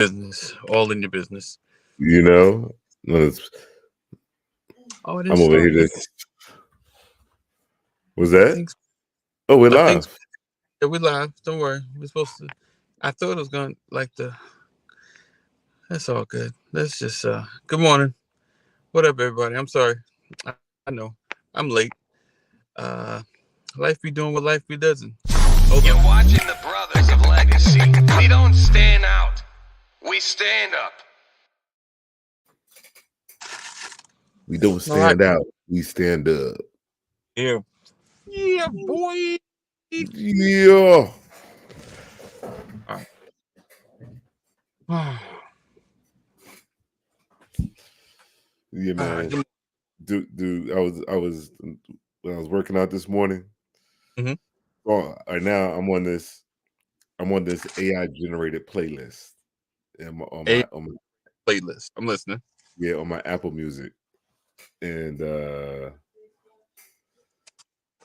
business, all in your business. You know, No, Oh, it I'm didn't over start here. yet. Was I that? think Oh, we're I think live. yeah, we live. Don't worry. We're supposed to. I thought it was going like the. That's all good. Let's just. Good morning. What up, everybody? I'm sorry. I know I'm late. Uh, Life be doing what life be doesn't. Hold on. You're watching the Brothers of Legacy. We don't stand out. We stand up. We don't All right. stand out. We stand up. Yeah. Yeah, boy. Yeah. All right. Yeah, man. Good. Dude. I was when I was working out this morning. Mm-hmm. Oh, right now I'm on this AI generated playlist. A playlist. I'm listening. On my Apple Music. And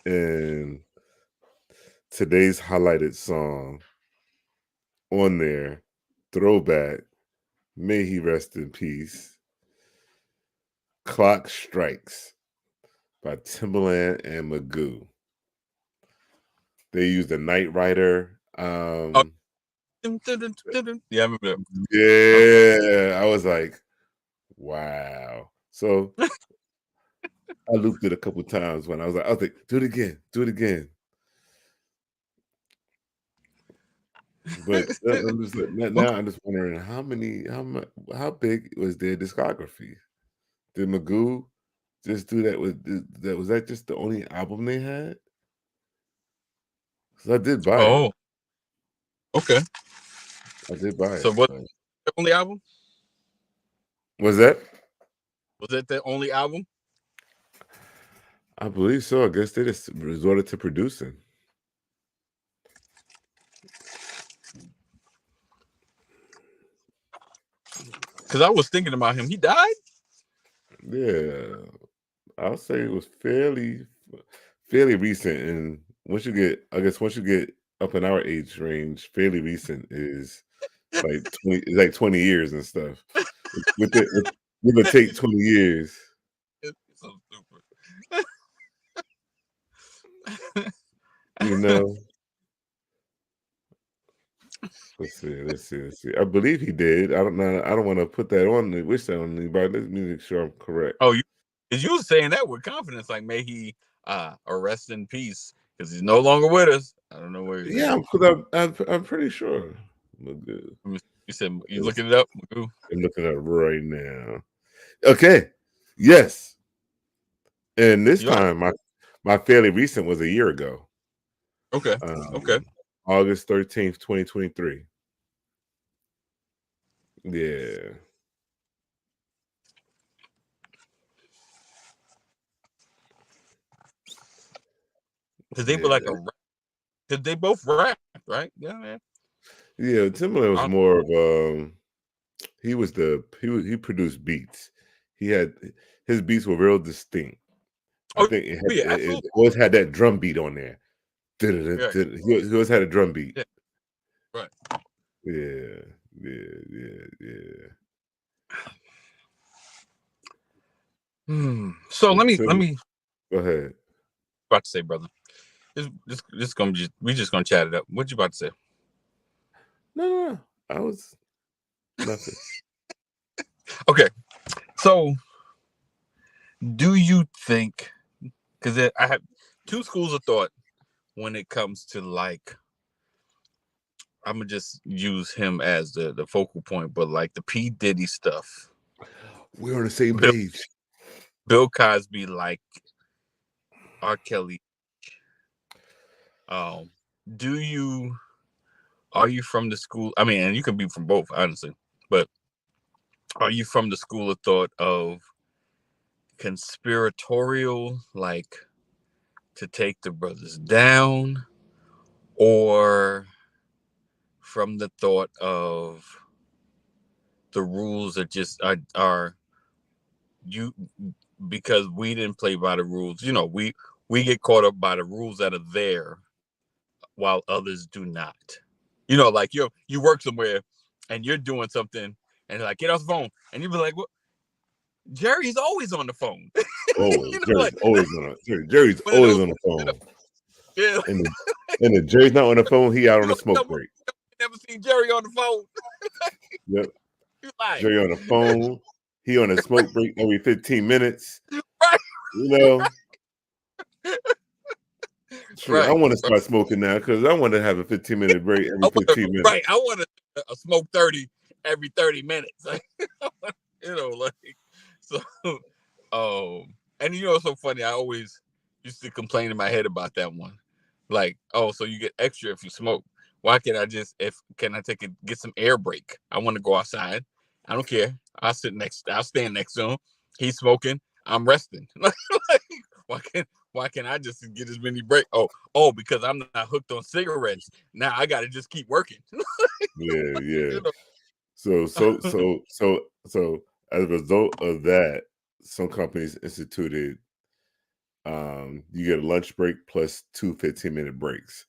and today's highlighted song on there, throwback, may he rest in peace. Clock Strikes by Timbaland and Magoo. They used a Knight Rider. Oh, yeah, I remember that. Yeah, I was like, wow. So I looped it a couple times when I was like, do it again, do it again. But now I'm just wondering how big was their discography? Did Magoo just do that was that just the only album they had? Because I did buy it. Oh, okay. I did buy So it. what? But The only album? was that? Was that the only album? I believe so. I guess they just resorted to producing. Because I was thinking about him. He died. Yeah, I'll say it was fairly recent. And once you get up in our age range, fairly recent is like 20 years and stuff. With it, give or take 20 years. It's so You stupid. know. Let's see. I believe he did. I don't know. I don't want to put that on. Wish that on anybody. Let me make sure I'm correct. Oh, you was saying that with confidence, like may he rest in peace because he's no longer with us. I don't know where he's at. Yeah, I'm pretty sure. Look good. You said you looking it up. Magoo? I'm looking at it right now. Okay. Yes. And this You are time my fairly recent was a year ago. okay. Okay. Um August 13th, 2023. Yeah. Because they were like Yeah. a. Because they both rap, right? Yeah, man. Yeah. Timberland was Uh, more of he produced beats. He had his beats were real distinct. I oh think yeah, it absolutely. always had that drum beat on there. Yeah, He always had a drum beat. yeah, right. Yeah, yeah. So So let Tim, me go ahead. about to say, brother. This gonna we just gonna chat it up. What you about to say? No. I was nothing. Okay, so do you think? Because I have two schools of thought when it comes to like. I'm gonna just use him as the focal point, but like the P Diddy stuff, We're on the same Bill page. Bill Cosby, like R. Kelly. Um, do you are you from the school? I mean, and you can be from both, honestly, but are you from the school of thought of conspiratorial, like to take the brothers down, or from the thought of the rules are just are you because we didn't play by the rules. You know, we get caught up by the rules that are there while others do not. You know, like you work somewhere and you're doing something, and they're like, get off the phone, and you be like, what? Jerry's always on the phone. Always. Like Jerry's one of always those. on the phone. Yeah, And if Jerry's not on the phone, he out you on a gonna smoke tell me break. you never seen Jerry on the phone? Yep. You like, Jerry on the phone. He on a smoke break every 15 minutes. right, You know, shoot, I right. want to start smoking now because I want to have a 15-minute break every I want to, 15 right. minutes. I want a smoke 30 every 30 minutes. Like so. And it's so funny. I always used to complain in my head about that one. Like, oh, so you get extra if you smoke. Why can't I just can I get some air break? I want to go outside. I don't care. I'll stand next to him. He's smoking. I'm resting. Like, why can't I just get as many break? Because I'm not hooked on cigarettes. Now I gotta just keep working. Yeah, yeah. you know. So as a result of that, some companies instituted you get a lunch break plus two 15-minute breaks.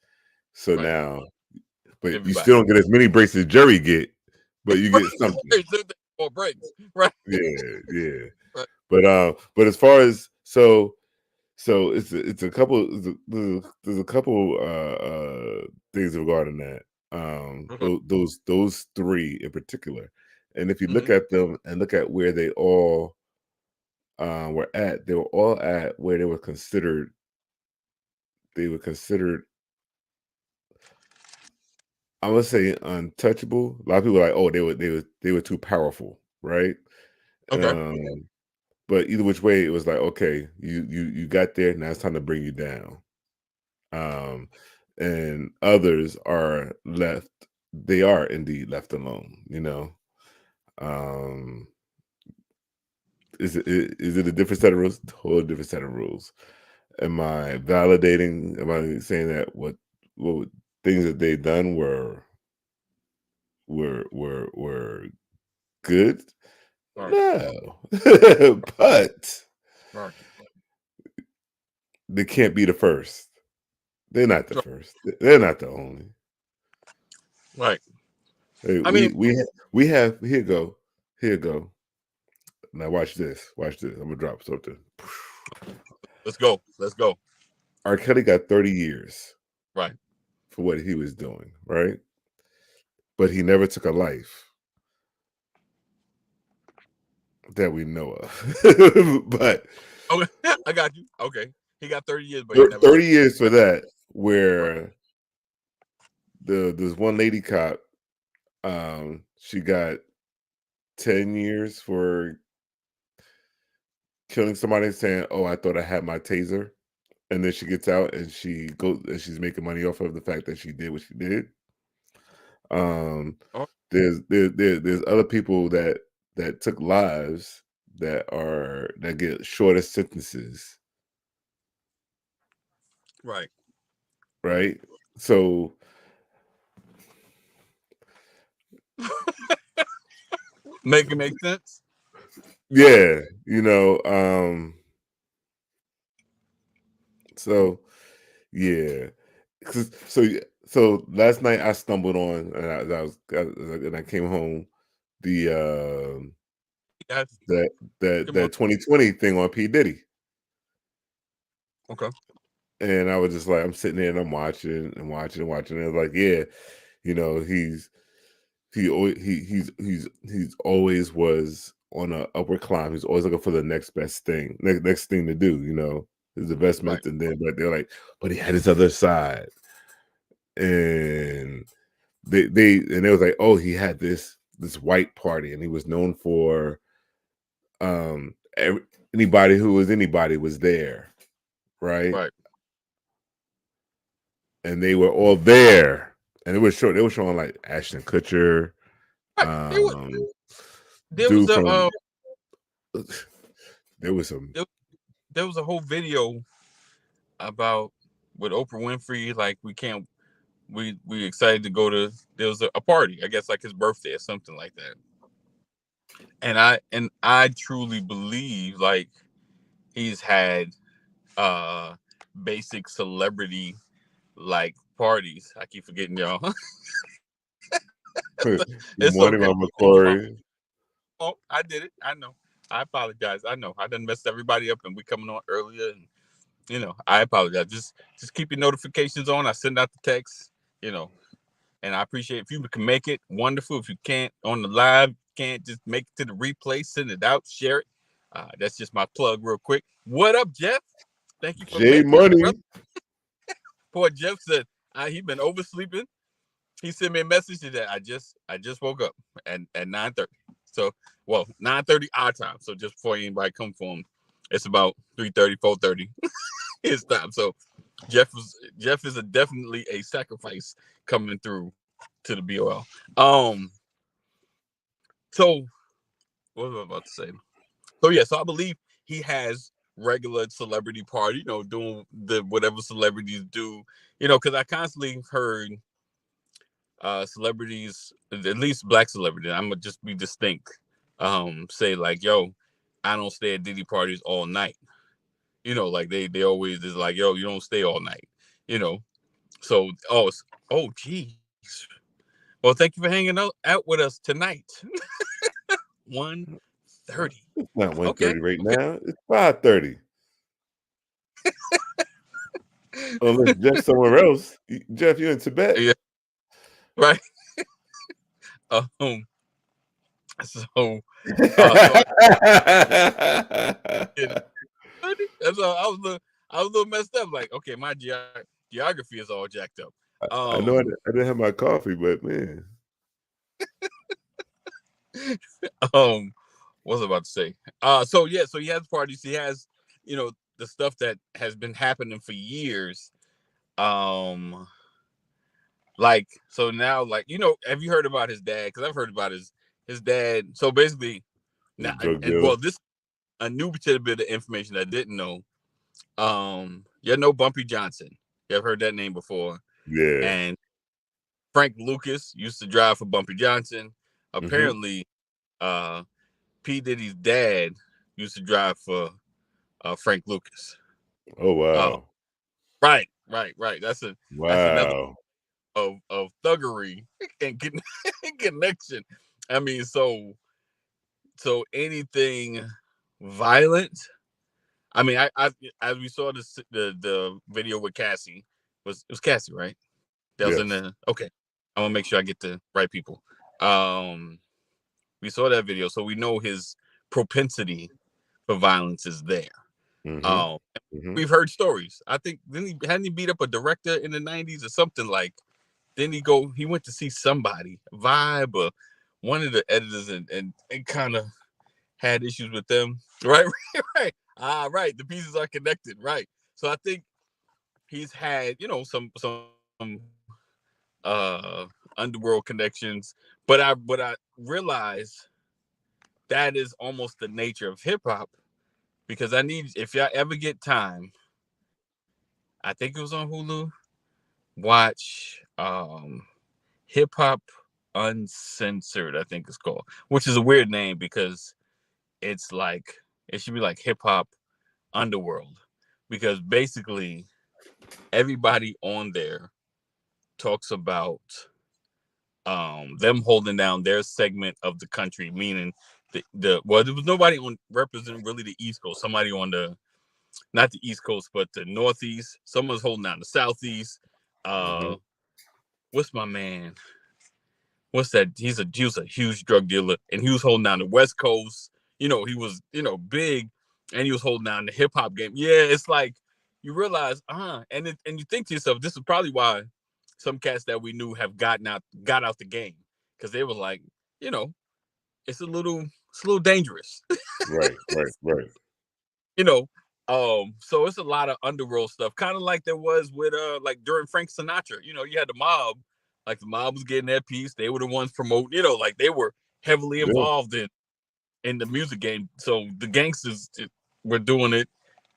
So Right. now, but you Everybody. still don't get as many breaks as Jerry get, but you get something. More breaks. Right. Yeah, yeah. Right. But as far as so it's a couple there's a couple things regarding that. Okay. Those three in particular. And if you Hmm. look at them and look at where they all were at, they were all at where they were considered I would say untouchable. A lot of people are like, oh, they were too powerful, right? Okay. Um, but either which way, it was like, okay, you got there, now it's time to bring you down. Um, and others are left; they are indeed left alone. Um, is it a different set of rules? Totally different set of rules. Am I validating? Am I saying that what things that they done were good? Right. No, but Right. they can't be the first. They're not the first. They're not the only. Right. Hey, I mean, we have here you go. Now watch this. Watch this. I'm gonna drop something. let's go. Let's go. R. Kelly got 30 years Right. for what he was doing, right? But he never took a life that we know of. But Okay. I got you. Okay. He got 30 years, but he never took. 30 years for that, Right. where there's one lady cop, she got 10 years for killing somebody saying, "Oh, I thought I had my taser." And then she gets out and she goes and she's making money off of the fact that she did what she did. Um, Oh, there's other people that took lives that get shorter sentences, right. right? So Make it make sense. yeah, so yeah, so last night I stumbled on and I came home the Yes. that that Come on. that 2020 thing on P Diddy. Okay. And I was just like, I'm sitting there and I'm watching and watching and watching. And I was like, yeah, he's always was on a upward climb. He's always looking for the next best thing, next thing to do. His Right. investments, and then but they're like, but he had his other side, and they was like, oh, he had this white party, and he was known for every, anybody who was anybody was there, right? Right. And they were all there, and they were showing like Ashton Kutcher, Right. um, There was dude a from there was some there, there was a whole video about with Oprah Winfrey. Like we excited to go to. There was a party. I guess like his birthday or something like that. And I truly believe like he's had uh basic celebrity like parties. I keep forgetting y'all. Good It's morning, okay. Mama Ain't my Corey. fault. I did it. I know. I apologize. I know. I done messed everybody up, and we coming on earlier, and I apologize. Just keep your notifications on. I send out the text. You know, and I appreciate if you can make it. Wonderful. If you can't on the live, can't just make it to the replay. Send it out. Share it. That's just my plug, real quick. What up, Jeff? Thank you for J making it, brother. Money. Poor Jeff said he been oversleeping. He sent me a message that I just woke up at 9:30. So 9:30 our time. So just before anybody come for him, it's about 3:30, 4:30 his time. So Jeff is definitely a sacrifice coming through to the BOL. So what was I about to say? So yeah, so I believe he has regular celebrity party, doing the whatever celebrities do, because I constantly heard celebrities, at least black celebrities, I'm gonna just be distinct, say like, yo, I don't stay at Diddy parties all night. Like they always is like, yo, you don't stay all night, you know. So geez. Well, thank you for hanging out with us tonight. 1:30. It's not Okay. 1:30 right now. It's 5:30. Unless Jeff's somewhere else. Jeff, you in Tibet? Yeah. Right. Um. So. So that's all. I was a little messed up. Like, okay, my geography is all jacked up. I know I didn't have my coffee, but man. What was I about to say? So he has parties. He has, the stuff that has been happening for years. Like, so now, like, have you heard about his dad? Because I've heard about his dad. So basically, now, Drug and dealer. well, this a new bit of information I didn't know. Bumpy Johnson. You ever heard that name before? Yeah. And Frank Lucas used to drive for Bumpy Johnson. Mm-hmm. Apparently, P. Diddy's dad used to drive for Frank Lucas. Oh wow. Right. That's another Wow. of thuggery and connection. I mean, so anything violent. I mean, I as we saw the video with Cassie, it was Cassie, right? That was in Yes. the okay. I'm gonna make sure I get the right people. We saw that video, so we know his propensity for violence is there. Mm-hmm. We've heard stories. I think hadn't he beat up a director in the 90s or something like? Then he went to see somebody, Vibe, or one of the editors, and kind of had issues with them. Right, right. Right. The pieces are connected. Right. So I think he's had, some underworld connections, but I realize that is almost the nature of hip hop, because if y'all ever get time, I think it was on Hulu, watch Hip Hop Uncensored, I think it's called, which is a weird name because it's like it should be like Hip Hop Underworld, because basically everybody on there talks about them holding down their segment of the country, meaning there was nobody on representing really the East Coast, somebody on the not the East Coast but the Northeast, someone's holding down the Southeast. Mm-hmm. What's my man? What's that? He was a huge drug dealer, and he was holding down the West Coast. He was big, and he was holding down the hip hop game. Yeah, it's like you realize, and you think to yourself, this is probably why some cats that we knew have got out the game, because they were like, it's a little dangerous. Right. you know. So it's a lot of underworld stuff, kind of like there was with like during Frank Sinatra. You had the mob, like the mob was getting their piece. They were the ones promoting, like they were heavily Yeah. involved in the music game. So the gangsters were doing it.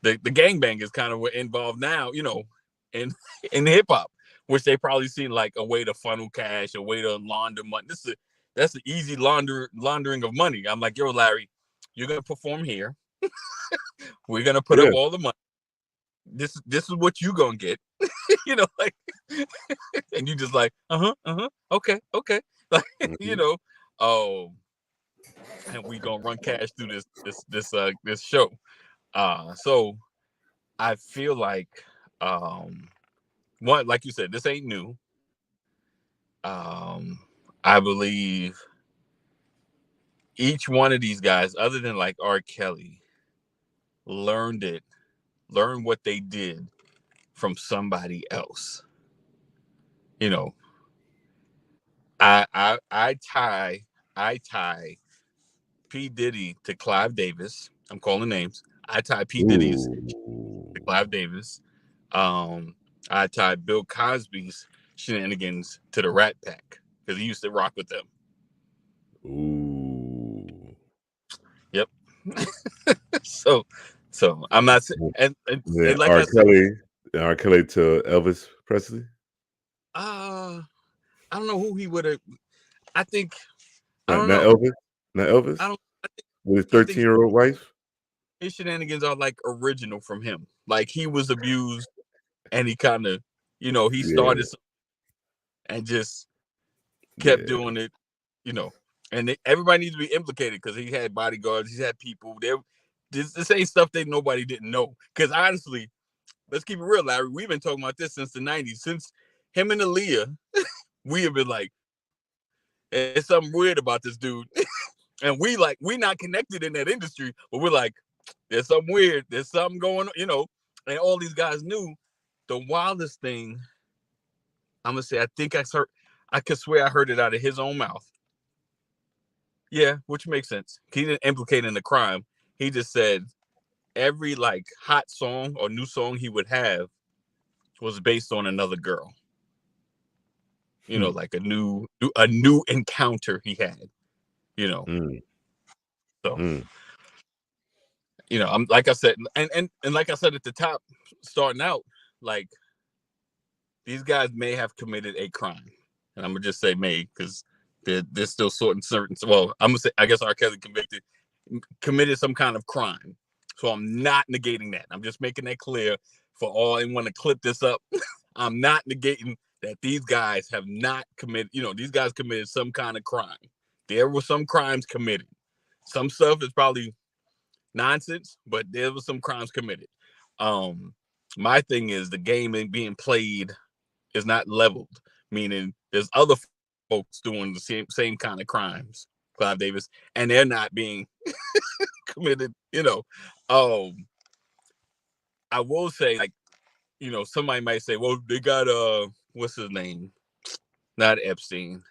The gangbangers kind of were involved now, in hip hop, which they probably seen like a way to funnel cash, a way to launder money. That's the easy laundering of money. I'm like, yo, Larry, you're gonna perform here. We're gonna put up Yeah. all the money. This is what you gonna get. Like, and you just like, okay. Like, you Mhm. know, oh, and we gonna run cash through this show. So I feel like one, like you said, this ain't new. I believe each one of these guys, other than like R. Kelly, learned it, learned what they did from somebody else. You know, I tie P. Diddy to Clive Davis. I'm calling names. I tie P. Diddy's to Ooh. Clive Davis. Um, I tie Bill Cosby's shenanigans to the Rat Pack because he used to rock with them. Ooh. Yep. so, so I'm not saying, Then and like I said, R. Kelly to Elvis Presley. uh, I don't know who he would have. I think I Not don't not know. Elvis. Not Elvis I don't. with his I think 13-year-old wife. his shenanigans are like original from him. Like he was abused, and he kind of, he Yeah, started and just kept yeah. doing it, you know. And everybody needs to be implicated because he had bodyguards, he had people. This ain't stuff that nobody didn't know. Because honestly, let's keep it real, Larry. We've been talking about this since the '90s, since him and Aaliyah. We have been like, there's something weird about this dude, and we not connected in that industry, but we're like, there's something weird, there's something going on. And all these guys knew. The wildest thing, I'm gonna say, I could swear I heard it out of his own mouth. Yeah, which makes sense. He didn't implicate in the crime. He just said every like hot song or new song he would have was based on another girl. Hmm. Like a new encounter he had. You know, Mm, so mm. I'm like I said, and like I said at the top, starting out, like these guys may have committed a crime, and I'm gonna just say may because they're still sorting certain. Well, I'm gonna say I guess R. Kelly committed some kind of crime. So I'm not negating that. I'm just making that clear for all anyone to clip this up. I'm not negating that these guys have not committed, these guys committed some kind of crime. There were some crimes committed. Some stuff is probably nonsense, but there was some crimes committed. Um, my thing is the game being played is not leveled, meaning there's other folks doing the same kind of crimes, Clive Davis, and they're not being committed. Um, I will say, like, somebody might say, well, they got what's his name? Not Epstein.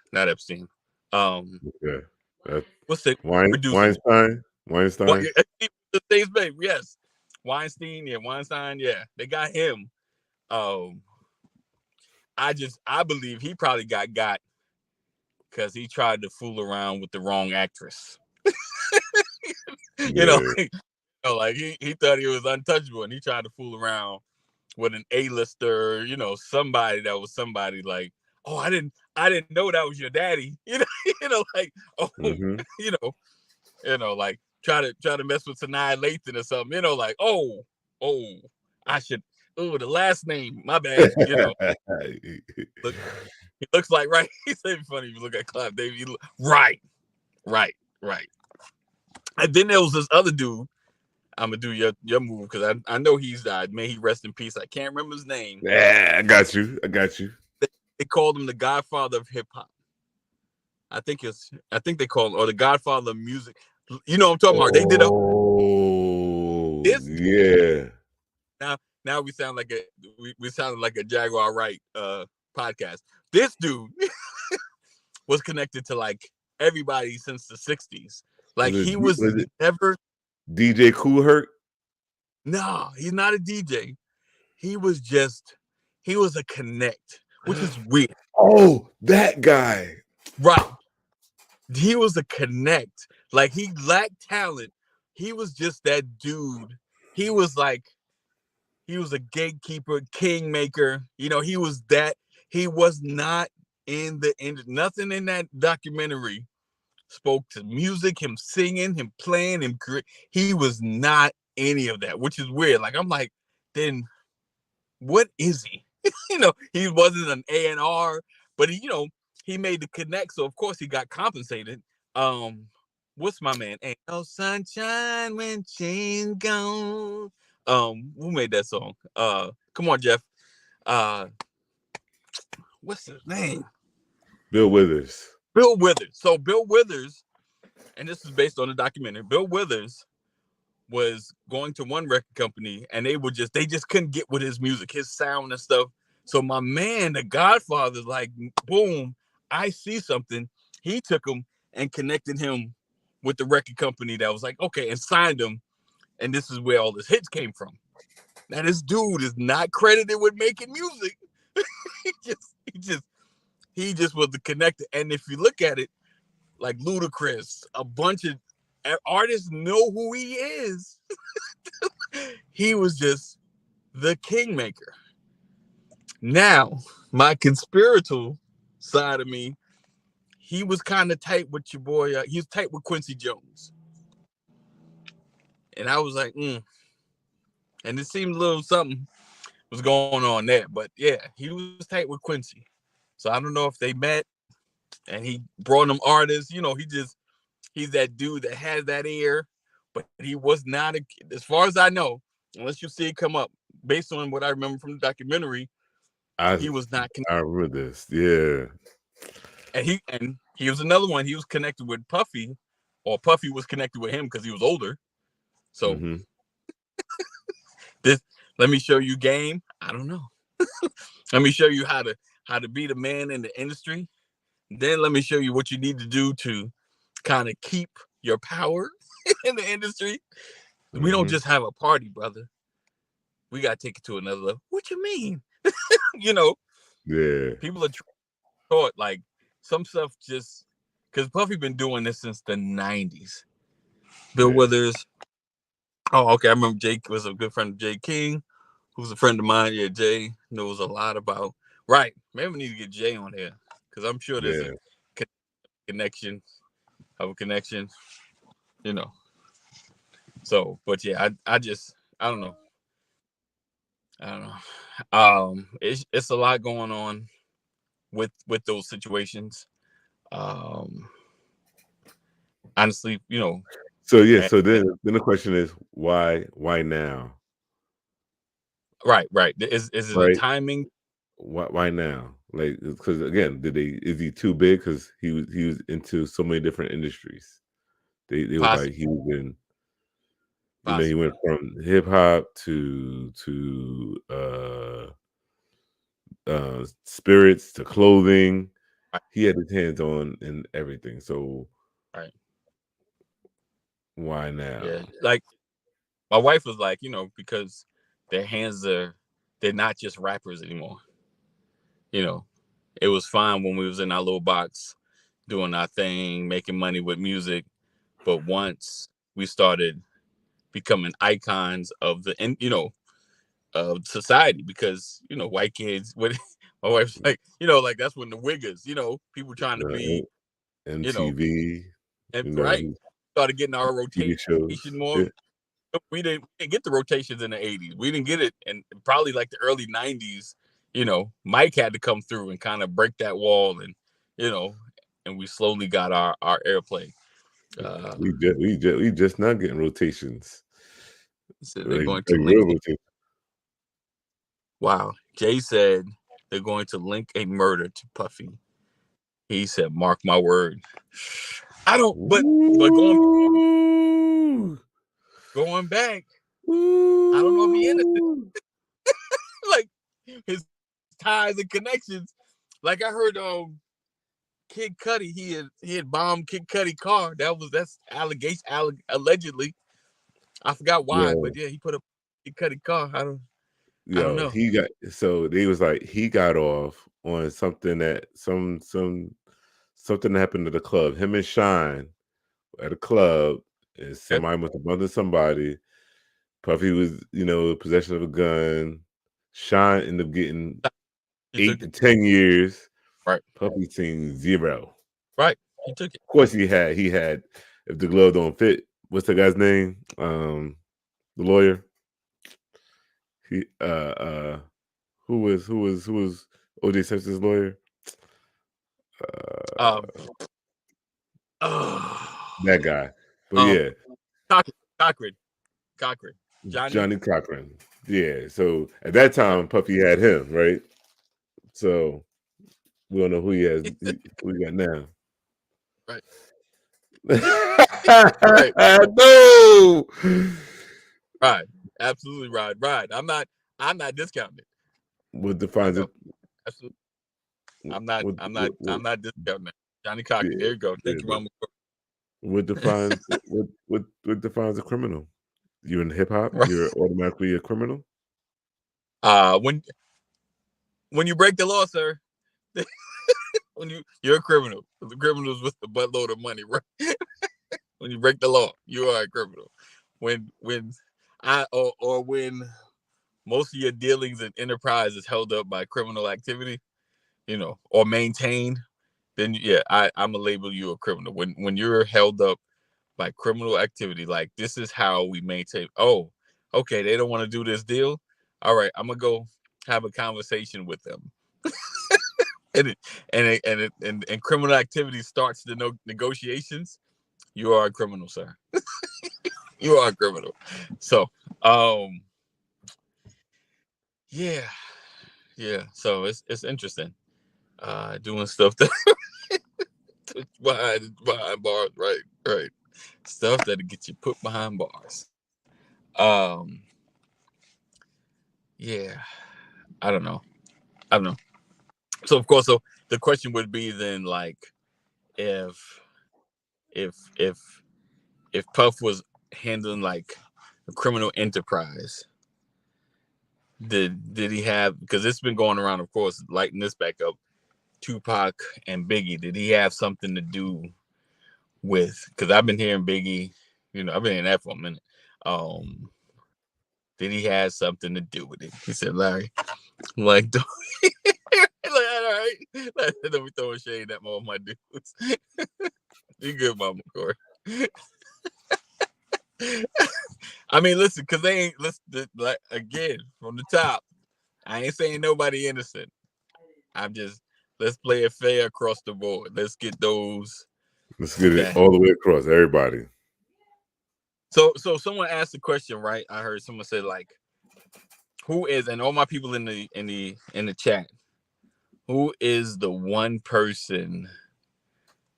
Um, Yeah. That what's the producer? Weinstein. What? Weinstein. The state's babe, yes. Weinstein, yeah, they got him. Um, I believe he probably got because he tried to fool around with the wrong actress. you know, Yeah. like he thought he was untouchable, and he tried to fool around with an A-lister, somebody that was somebody like, oh, I didn't know that was your daddy. Like, oh, Mm-hmm. you know, like try to mess with Sanaa Lathan or something, like, oh, I should, the last name, my bad, look, he looks like right. He's funny if you look at Clive Davis. Right, right, right. And then there was this other dude. I'm gonna do your move because I know he's died. May he rest in peace. I can't remember his name. Yeah, I got you. I got you. They called him the Godfather of hip hop. I think they call him, or the Godfather of music. You know what I'm talking about? They did a Oh, this yeah. now. Now we sounded like a Jaguar Wright podcast. This dude was connected to like everybody since the '60s. Like he was Was it never. DJ Cool Herc? No, he's not a DJ. He was a connect, which is weird. Oh, that guy. Right. He was a connect. Like he lacked talent. He was just that dude. He was like, he was a gatekeeper, kingmaker. He was that. He was not in nothing in that documentary spoke to music, him singing, him playing, him. He was not any of that, which is weird. Like I'm like, then what is he? He wasn't an A&R, but he he made the connect, so of course he got compensated. Um, what's my man? Ain't no sunshine when she's gone. Who made that song? Come on, Jeff. Uh, what's his name? Bill Withers. Bill Withers. So Bill Withers, and this is based on a documentary. Bill Withers was going to one record company, and they just couldn't get with his music, his sound and stuff. So my man, the Godfather, like, boom, I see something. He took him and connected him with the record company that was like, okay, and signed him. And this is where all his hits came from. Now this dude is not credited with making music. he just he just he just was the connector. And if you look at it, like Ludacris, a bunch of artists know who he is. He was just the kingmaker. Now, my conspiratorial side of me, he was kind of tight with your boy. He was tight with Quincy Jones, and I was like, and it seemed a little something was going on there. But yeah, he was tight with Quincy, so I don't know if they met and he brought them artists. He's that dude that has that ear, but he was not as far as I know, unless you see it come up. Based on what I remember from the documentary, I he was not. I remember this. Yeah. And he was another one. He was connected with Puffy, or Puffy was connected with him because he was older. So Mm-hmm. this, let me show you game. I don't know. Let me show you how to be the man in the industry. Then let me show you what you need to do to kind of keep your power in the industry. We don't Mm-hmm. just have a party, brother. We gotta take it to another level. What you mean? you know, Yeah. People are taught like some stuff just because Puffy been doing this since the '90s. Bill Yeah. Withers. Oh, okay. I remember Jake was a good friend of Jay King, who's a friend of mine. Yeah, Jay knows a lot about. Right. Maybe we need to get Jay on here because I'm sure there's a Yeah. connection of a connection. You know. So, but yeah, I don't know. I don't know. It's a lot going on with those situations. Um, honestly, So yeah, and, so then the question is why now? right. Is it a Right? timing? Why now? Like, because again, is he too big? Because he was into so many different industries. They was like Possibly, he was in, he possibly. went from hip hop to spirits to clothing. Right, He had his hands on in everything. So right. why Yeah. now? Like my wife was like, because their hands they're not just rappers anymore. You know, it was fine when we was in our little box doing our thing, making money with music. But once we started becoming icons of of society, because white kids. What my wife's like, like that's when the wiggers, people trying to be, you know, MTV, and right started getting our TV shows. rotation more. Yeah. We didn't get the rotations in the '80s. We didn't get it, and probably like the early '90s. Mike had to come through and kind of break that wall, and you know, and we slowly got our airplay. Uh, We just not getting rotations. so they're Like going to link. real rotation. Wow, Jay said they're going to link a murder to Puffy. He said, "Mark my word." I don't, but Ooh. going back, I don't know if he innocent. Ooh. Like his ties and connections. Like I heard, Kid Cudi, he had bombed Kid Cudi car. That's allegation, allegedly. I forgot why, Yo, but yeah, he put up Kid Cudi car. I don't yo, know. he got so they was like he got off on something that something that happened at the club. Him and Shine at a club, and Yep, somebody must have bumped somebody. Puffy was, possession of a gun. Shine ended up getting he took 8 to it. 10 years. Right, Puffy seen 0. right. He took it. Of course, he had. If the glove don't fit, what's the guy's name? The lawyer. He who was O.J. Simpson's lawyer? Uh, that guy. But um, yeah, Cochran, Johnny Cochran. Yeah. So at that time, Puffy had him, right? So we don't know who he has. Who he got now? right, right, No. right, absolutely right. I'm not discounting it. What You defines know, it? absolutely. What, I'm not discounting it. Johnny Cochran. yeah, There you go. yeah, Thank you, but Mama. what defines what defines a criminal? You're in hip hop. Right. You're automatically a criminal. Uh, when when you break the law, sir, when you're a criminal. The criminals with the buttload of money, right? When you break the law, you are a criminal. When or when most of your dealings and enterprise is held up by criminal activity, or maintained, then yeah, I'm gonna label you a criminal. When you're held up by criminal activity, like this is how we maintain. Oh, okay, they don't want to do this deal. All right, I'm gonna go have a conversation with them. And criminal activity starts the negotiations. You are a criminal, sir. You are a criminal. So, um, yeah, yeah. So it's interesting. Doing stuff that behind bars, right. Stuff that'll get you put behind bars. Um, yeah. I don't know. I don't know. So of course, so the question would be then, like, if if if if Puff was handling like a criminal enterprise, did he have, because it's been going around, of course, lighting this back up, Tupac and Biggie, did he have something to do with, because I've been hearing Biggie, I've been hearing that for a minute. Um, did he have something to do with it? He said, Larry, like, don't, like, all right, let me throw a shade at all my dudes. You good, Mama Corey? I mean, listen, because they ain't listen. Like, again, from the top, I ain't saying nobody innocent. I'm just, let's play it fair across the board. Let's get those Let's get it that. all the way across. Everybody. So someone asked the question, right? I heard someone say, like, who is, and all my people in the chat, who is the one person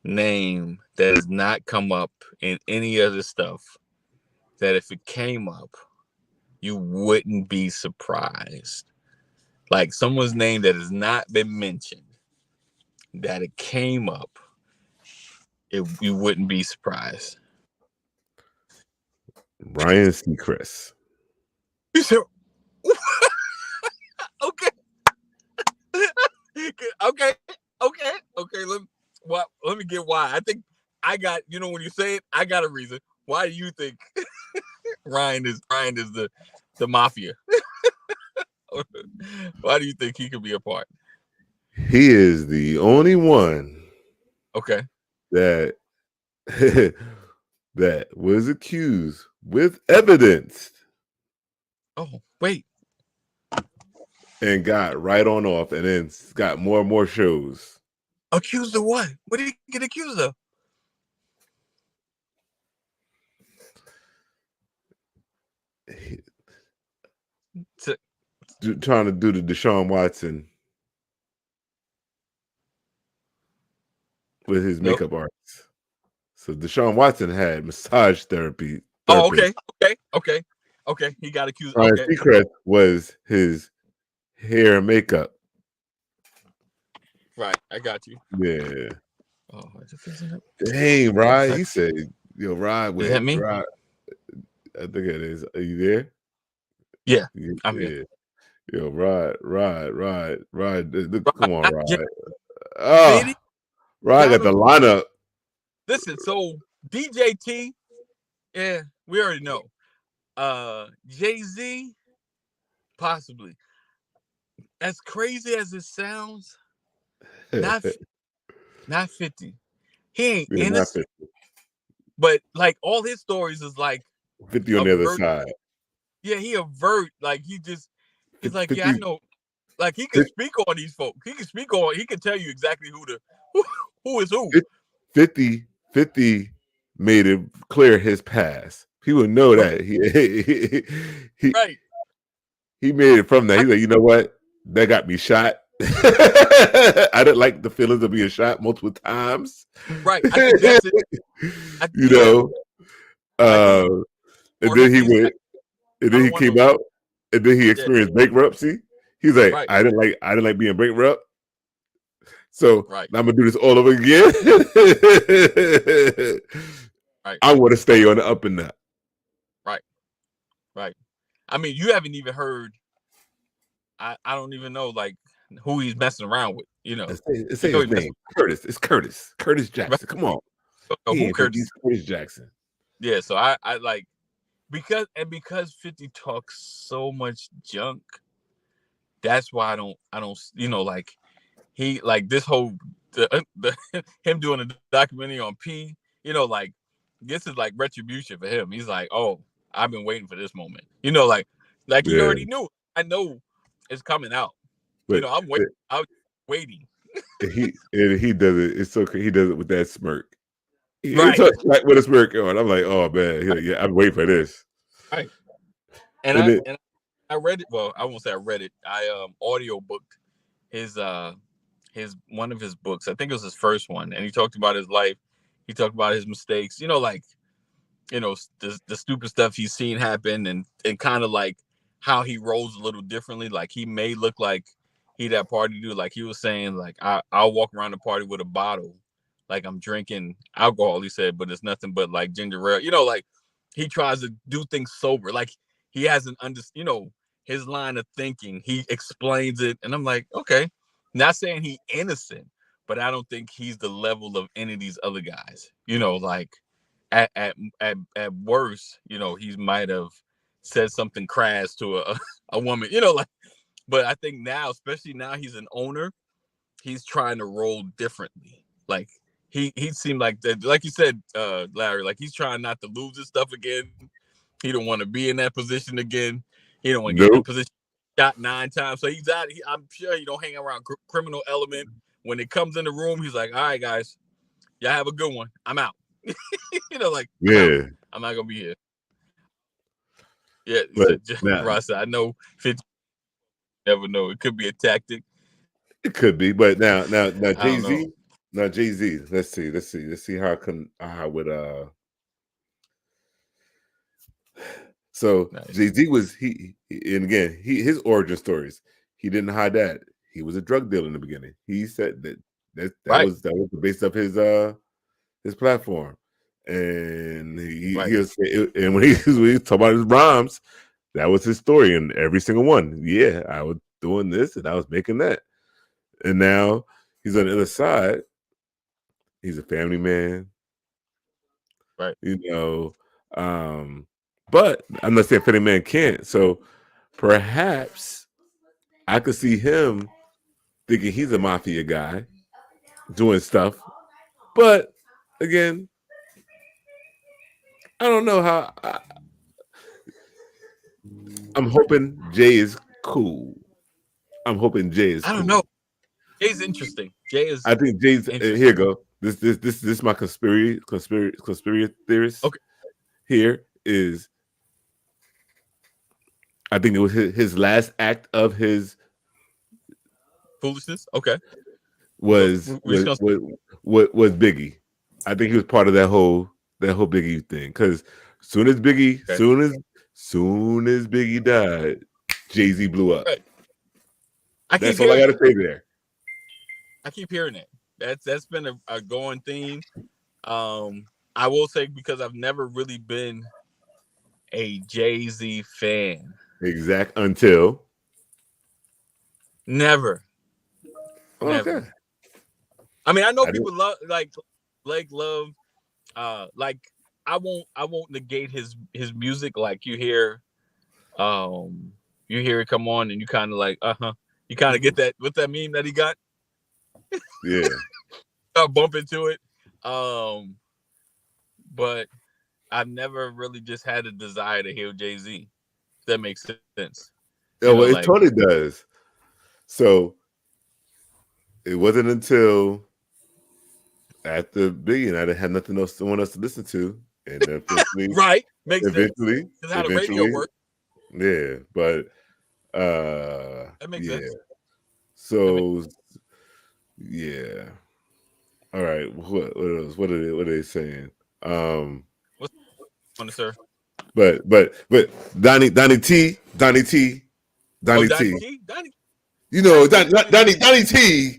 name that has not come up in any other stuff that if it came up, you wouldn't be surprised? Like someone's name that has not been mentioned, that it came up, you wouldn't be surprised. Ryan Seacrest. You said, okay, okay. Let me get why. I think I got. When you say it, I got a reason. Why do you think Ryan is the mafia? Why do you think he could be a part? He is the only one Okay. that that was accused with evidence. Oh, wait. And got right on off, and then got more and more shows. Accused of what? What did he get accused of? Trying to do the Deshaun Watson with his makeup artist. So Deshaun Watson had massage therapy. Oh, okay. He got accused. Ryan Okay. Seacrest was his hair and makeup. Right, I got you. Yeah. Oh, dang, Rod. He said, "Yo, Rod, is that me? Rod, I think it is. Are you there? Yeah, I'm here. Yo, Rod. Come on, Rod. See, Rod got the lineup. Listen, so DJT, yeah, we already know. Jay-Z, possibly. As crazy as it sounds, not 50. He ain't innocent. But like all his stories is like 50 on the other side. Yeah, he avert, like he's like, 50, yeah, I know. Like he can speak on these folks. He can tell you exactly who Who, who is who? 50, 50 made it clear his past. People know Right, that he right. he made it from that. I, He's like, you know what? That got me shot. I didn't like the feelings of being shot multiple times. right. I think that's it. You Yeah. know, Like he uh, and or then he he's went, like, and I then don't he want no came smoke. out, and then he Yeah. experienced bankruptcy. He's like, Right, I didn't like being bankrupt, so right, now I'm gonna do this all over again. right, I want to stay on the up and up. right, right. I mean, you haven't even heard. I don't even know like who he's messing around with. Let's You say know his he messing name. Curtis. It's Curtis. Curtis right. Jackson. Come on. You don't know He who ain't 50. Curtis. He's Curtis Jackson. Yeah, so I like because 50 talks so much junk. That's why I don't like he like this whole the him doing a documentary on P. Like this is like retribution for him. He's like, oh, I've been waiting for this moment. Like he Yeah. already knew. I know it's coming out. But I'm waiting. I'm waiting. he does it. It's so he does it with that smirk. He Right. talks like with a smirk on. I'm like, oh man. He's like, yeah, I'm waiting for this. Right. And And I then and I read it. Well, I won't say I read it. I audio booked his one of his books. I think it was his first one, and he talked about his life. He talked about his mistakes. Like the stupid stuff he's seen happen, and kind of like how he rolls a little differently. Like he may look like he that party dude. Like he was saying, like I'll walk around the party with a bottle, like I'm drinking alcohol. He said, but it's nothing but like ginger ale. Like he tries to do things sober. Like he hasn't his line of thinking. He explains it, and I'm like, okay, not saying he innocent, but I don't think he's the level of any of these other guys. Like at worst, he might have said something crass to a woman, like. But I think now, especially now, he's an owner. He's trying to roll differently. Like he seemed like that, like you said, Larry. Like he's trying not to lose his stuff again. He don't want to be in that position again. He don't want to get in the nope. position shot 9 times. So he's out. I'm sure he don't hang around criminal element. When it comes in the room, he's like, "All right, guys, y'all have a good one. I'm out." Like I'm out. Yeah. I'm not gonna be here. Yeah, he But said, now Ross said, I know 50 never know. It could be a tactic. it could be, but now I don't know. Jay-Z. Now Jay-Z. Let's see how I can how would so Nice. Jay-Z was and again his origin stories. He didn't hide that. He was a drug dealer in the beginning. He said that Right. was the base of his platform. And he Right. was, and when when he talking about his rhymes, that was his story in every single one. Yeah, I was doing this and I was making that. And now he's on the other side. He's a family man, Right. you know. Um, but I'm not saying family man can't. So perhaps I could see him thinking he's a mafia guy doing stuff. But again, I don't know how. I'm hoping Jay is cool. I'm hoping Jay is I don't cool. know. Jay's interesting. Jay is I think Jay's here. interesting. You go. This is my conspiracy theorist. Okay. Here is I think it was his last act of his Foolishness. Okay. was We're just was gonna was Biggie. I think he was part of that whole Biggie thing because soon as okay. Biggie died, Jay-Z blew up. Right. I keep That's all I hearing got to that. say there. I keep hearing that. That's been a going theme. I will say because I've never really been a Jay-Z fan. Exact until Never. okay. Never. I mean, I know I did, people love like Blake love like I won't negate his music. Like you hear it come on and you kind of like you kind of get that what's that meme that he got yeah. bump into it. But I've never really just had a desire to hear Jay-Z. If that makes sense. Yeah, well, it Like totally does. So it wasn't until After being, I didn't have nothing else, someone else to listen to, and eventually, Right. Makes sense. eventually, That's how the radio eventually, works. yeah. But That makes yeah. sense. So yeah. All right. What else? What are they saying? What's on the sir? But Donnie T, Oh, Donnie Donnie T. T. Donnie You know, T. Donnie T.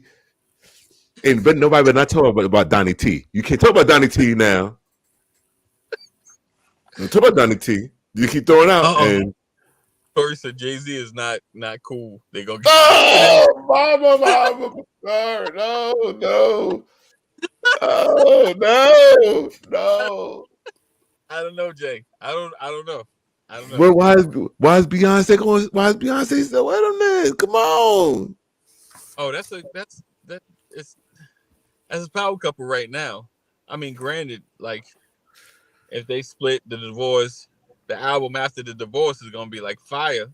And but nobody but not talk about Donnie T. You can't talk about Donnie T now. Don't talk about Donnie T. You keep throwing out and Tori said Jay-Z is not cool. They gonna get mama, no. Oh no. I don't know, Jay. I don't know. I don't know. Well, why is Beyonce going? Why is Beyonce still? Wait a minute, come on. Oh, that's a power couple right now. I mean, granted, like if they split the divorce, the album after the divorce is gonna be like fire.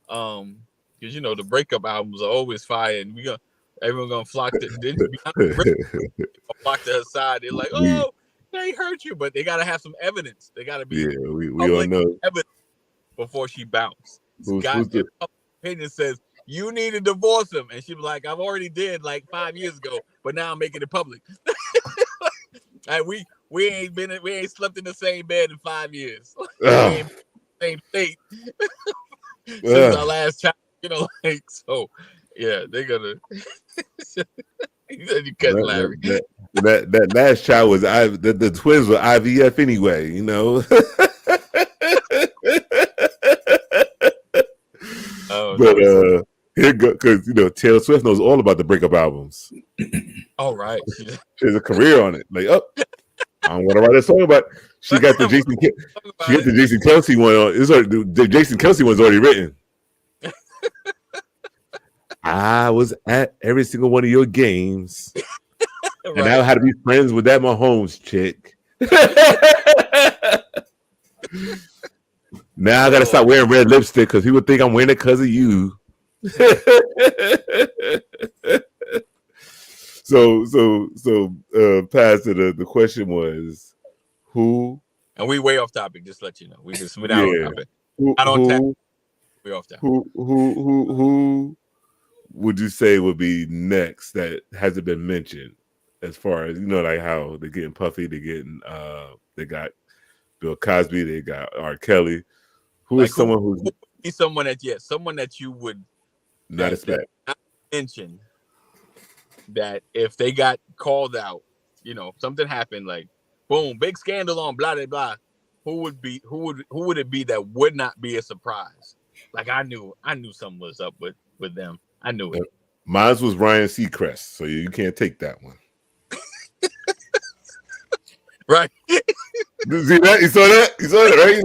Because you know the breakup albums are always fire, and everyone gonna flock to flock to her side. They're like, we oh, they hurt you, but they gotta have some evidence. They gotta be we all public know evidence before she bounced. who's Scott, the opinion says you need to divorce him, and she was like, I've already did like 5 years ago, but now I'm making it public. And we ain't slept in the same bed in 5 years. We ain't in the same state since our last child. You know, like so. Yeah, they're gonna. You cut Larry. that last child was the twins were IVF anyway, you know. But here go because you know Taylor Swift knows all about the breakup albums. All right, she has a career on it. Like, I don't want to write a song about. She got the Jason. She got the Jason Kelsey one on. The Jason Kelsey one's already written. I was at every single one of your games, and I had to be friends with that Mahomes chick. Now I gotta stop wearing red lipstick because people think I'm wearing it because of you. So, Pastor, the question was who? And we way off topic. Just let you know, we just went out on topic. We off topic. Who would you say would be next that hasn't been mentioned? As far as you know, like how they're getting Puffy, they got Bill Cosby, they got R. Kelly. Who is someone who's someone that you would not expect mention that if they got called out, you know, something happened, like boom, big scandal on blah blah blah. Who would it be that would not be a surprise? Like I knew something was up with them. I knew it. Mine was Ryan Seacrest, so you can't take that one. Right. See that? You saw that, right?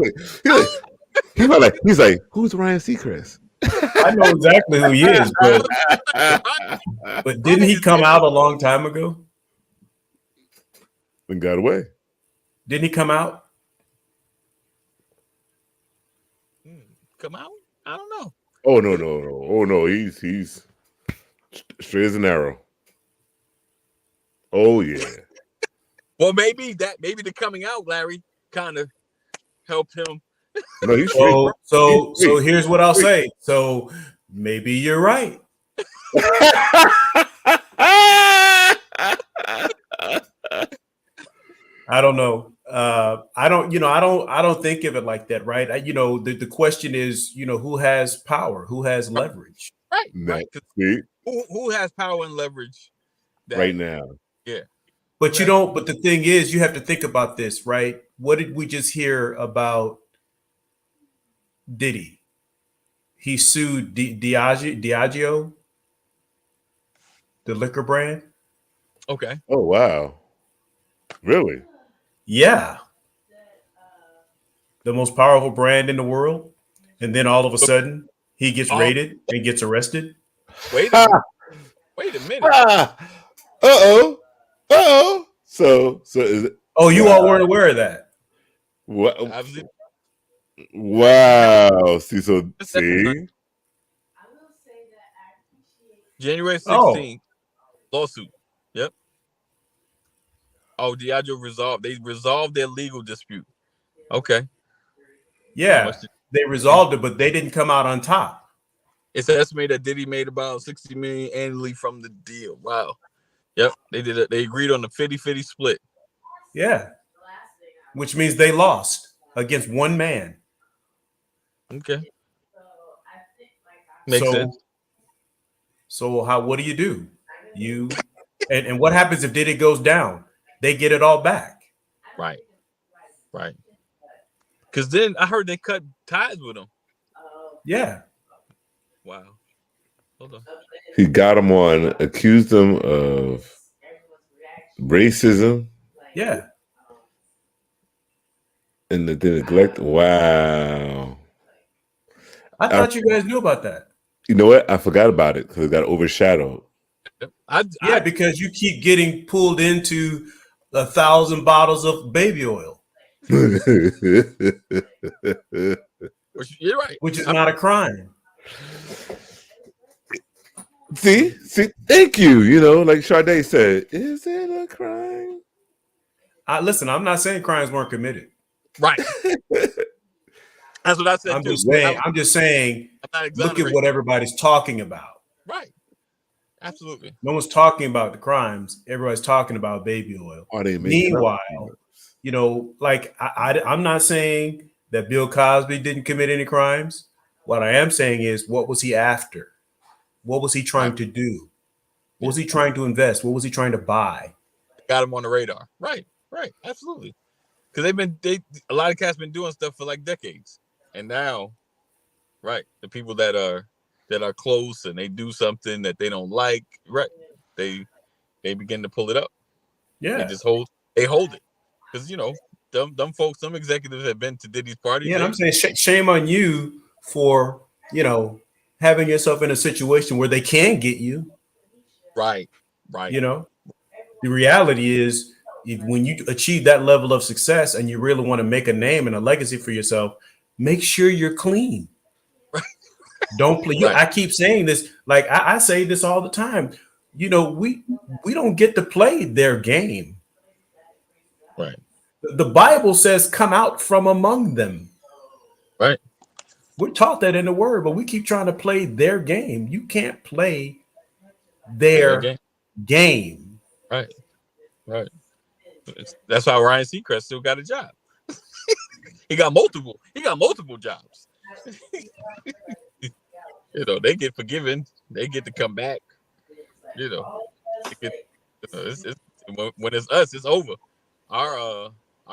He's like, who's Ryan Seacrest? I know exactly who he is, but didn't he come out a long time ago? And got away. Didn't he come out? Come out? I don't know. Oh no. Oh no, he's straight as an arrow. Oh yeah. Well, maybe the coming out, Larry, kind of helped him. No, he's so here's what I'll say. So maybe you're right. I don't know. I don't think of it like that, right? The question is, who has power, who has leverage, right? Who has power and leverage right now? Yeah. But but the thing is, you have to think about this, right? What did we just hear about Diddy? He sued Diageo, the liquor brand. Okay. Oh, wow. Really? Yeah. The most powerful brand in the world. And then all of a sudden, he gets raided and gets arrested. Wait a minute. Uh-oh. So is it? Oh, you all weren't aware of that. What? Wow. See. January 16th, lawsuit. Yep. Oh, Diageo resolved. They resolved their legal dispute. Okay. Yeah, they resolved it, but they didn't come out on top. It's estimated that Diddy made about 60 million annually from the deal. Wow. Yep. They did it. They agreed on the 50-50 split. Yeah, which means they lost against one man. Okay. Makes sense. So how? What do? And what happens if Diddy goes down? They get it all back. Right. Right. Because then I heard they cut ties with him. Yeah. Wow. Hold on. He got him on, accused him of racism. Yeah. And the neglect. Wow. I thought you guys knew about that. You know what? I forgot about it because it got overshadowed. Because you keep getting pulled into 1,000 bottles of baby oil. You're right. Which is not a crime. See, thank you. You know, like Sade said, is it a crime? Listen, I'm not saying crimes weren't committed. Right. That's what I said. I'm just saying. Look at what everybody's talking about. Right. Absolutely. No one's talking about the crimes. Everybody's talking about baby oil. Meanwhile, you know, like I'm not saying that Bill Cosby didn't commit any crimes. What I am saying is, what was he after? What was he trying to do? What was he trying to invest? What was he trying to buy? Got him on the radar. Right. Right. Absolutely. Because a lot of cats been doing stuff for like decades, and now, right, the people that are close and they do something that they don't like, right, they begin to pull it up. Yeah, they hold it because you know them folks, some executives have been to Diddy's party. Yeah, and I'm saying shame on you for having yourself in a situation where they can get you. Right. You know, the reality is, when you achieve that level of success and you really want to make a name and a legacy for yourself, make sure you're clean. Right. Don't play. I keep saying this, like I say this all the time. You know, we don't get to play their game. Right. The Bible says, "Come out from among them." Right. We're taught that in the Word, but we keep trying to play their game. You can't play their game. Right. Right. That's why Ryan Seacrest still got a job. He got multiple jobs. You know, they get forgiven. They get to come back. You know, when it's us, it's over. Our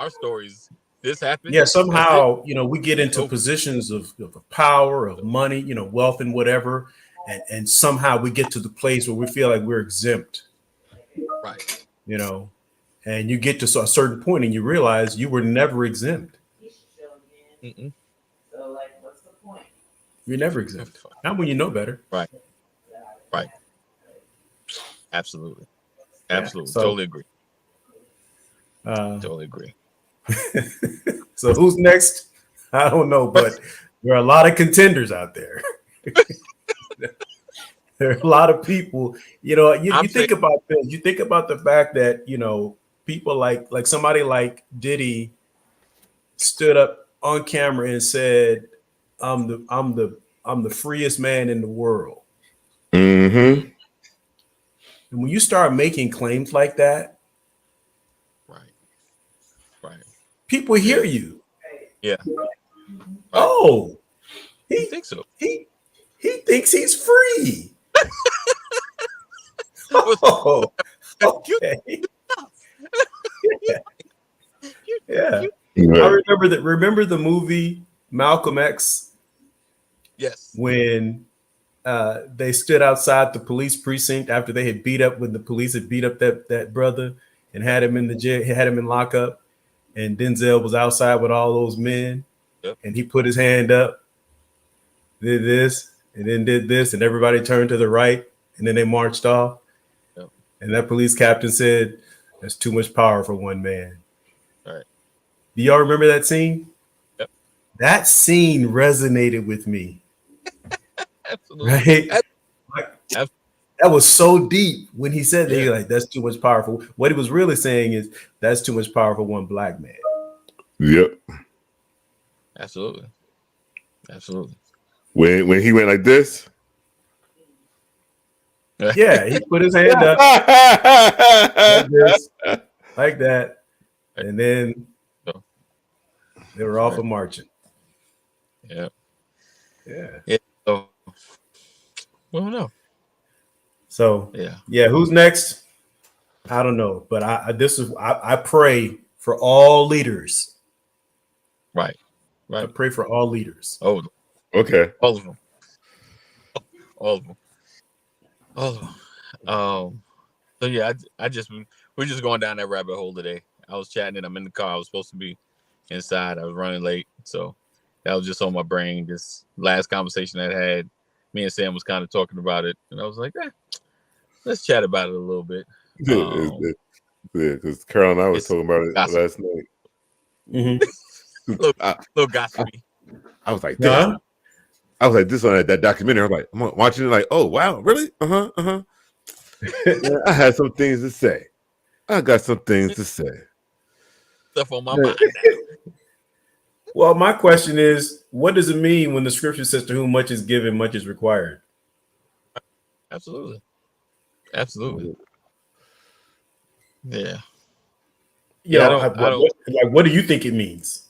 stories. This happened. Yeah, somehow we get into positions of power, of money, wealth, and whatever, and somehow we get to the place where we feel like we're exempt. Right. And you get to a certain point and you realize you were never exempt. Mm-mm. So, like, what's the point? You're never exempt. Not when you know better. Right. Right. Absolutely. Absolutely. So, totally agree. Totally agree. So who's next? I don't know, but there are a lot of contenders out there. There are a lot of people. You think about this. You think about the fact that people like somebody like Diddy stood up on camera and said, I'm the freest man in the world." Mm-hmm. And when you start making claims like that, right, people hear you. Yeah. Right. Oh, he thinks so. He thinks he's free. Oh, okay. Yeah. I remember the movie Malcolm X. Yes. When they stood outside the police precinct after they had when the police had beat up that brother and had him in the jail, had him in lockup, and Denzel was outside with all those men. Yep. And he put his hand up, did this, and then did this, and everybody turned to the right, and then they marched off. Yep. And that police captain said, "That's too much power for one man." All right. Do y'all remember that scene? Yep. That scene resonated with me. Absolutely. Right? That was so deep when he said that. He like, that's too much powerful. What he was really saying is that's too much power for one black man. Yep. Absolutely. When he went like this. Yeah, he put his hand up like this, like that, and then they were off of marching. Yeah. Yeah. So, well, no. So yeah, who's next? I don't know, but I pray for all leaders. Right. I pray for all leaders. Oh, okay. All of them. So yeah, we're just going down that rabbit hole today. I was chatting and I'm in the car. I was supposed to be inside. I was running late, so that was just on my brain. This last conversation I had, me and Sam was kind of talking about it, and I was like, let's chat about it a little bit. Yeah, because Carol and I was talking about it last night. Mm-hmm. little gossipy. I was like, damn. I was like, this on that documentary. I'm like, I'm watching it like, oh wow, really? Yeah, I had some things to say. I got some things to say. Stuff on my mind now. Well, my question is, what does it mean when the scripture says to whom much is given, much is required? Absolutely. Yeah. What do you think it means?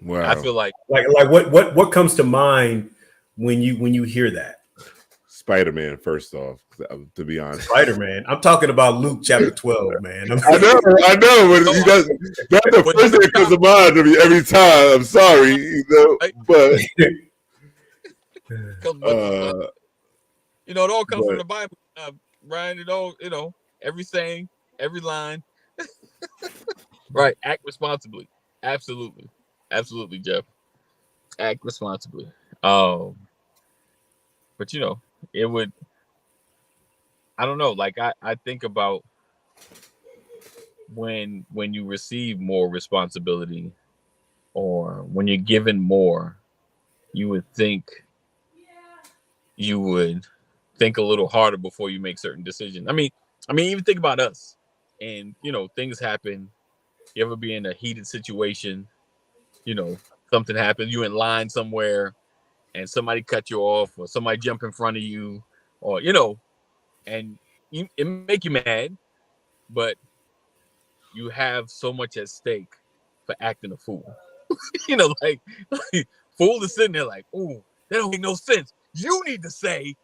Wow. I feel like what comes to mind when you hear that? Spider-Man, first off, to be honest. Spider-Man. I'm talking about Luke chapter 12, man. I know. But that's the first thing that comes to mind to me every time. I'm sorry, but it all comes from the Bible, Ryan. It all, every saying, every line. Right. Act responsibly. Absolutely, Jeff. Act responsibly. But it would. I don't know. Like I think about when you receive more responsibility, or when you're given more, you would think a little harder before you make certain decisions. I mean, even think about us, and things happen. You ever be in a heated situation? Something happens. You in line somewhere, and somebody cut you off, or somebody jump in front of you, or and it make you mad, but you have so much at stake for acting a fool. like fool is sitting there like, ooh, that don't make no sense. You need to say,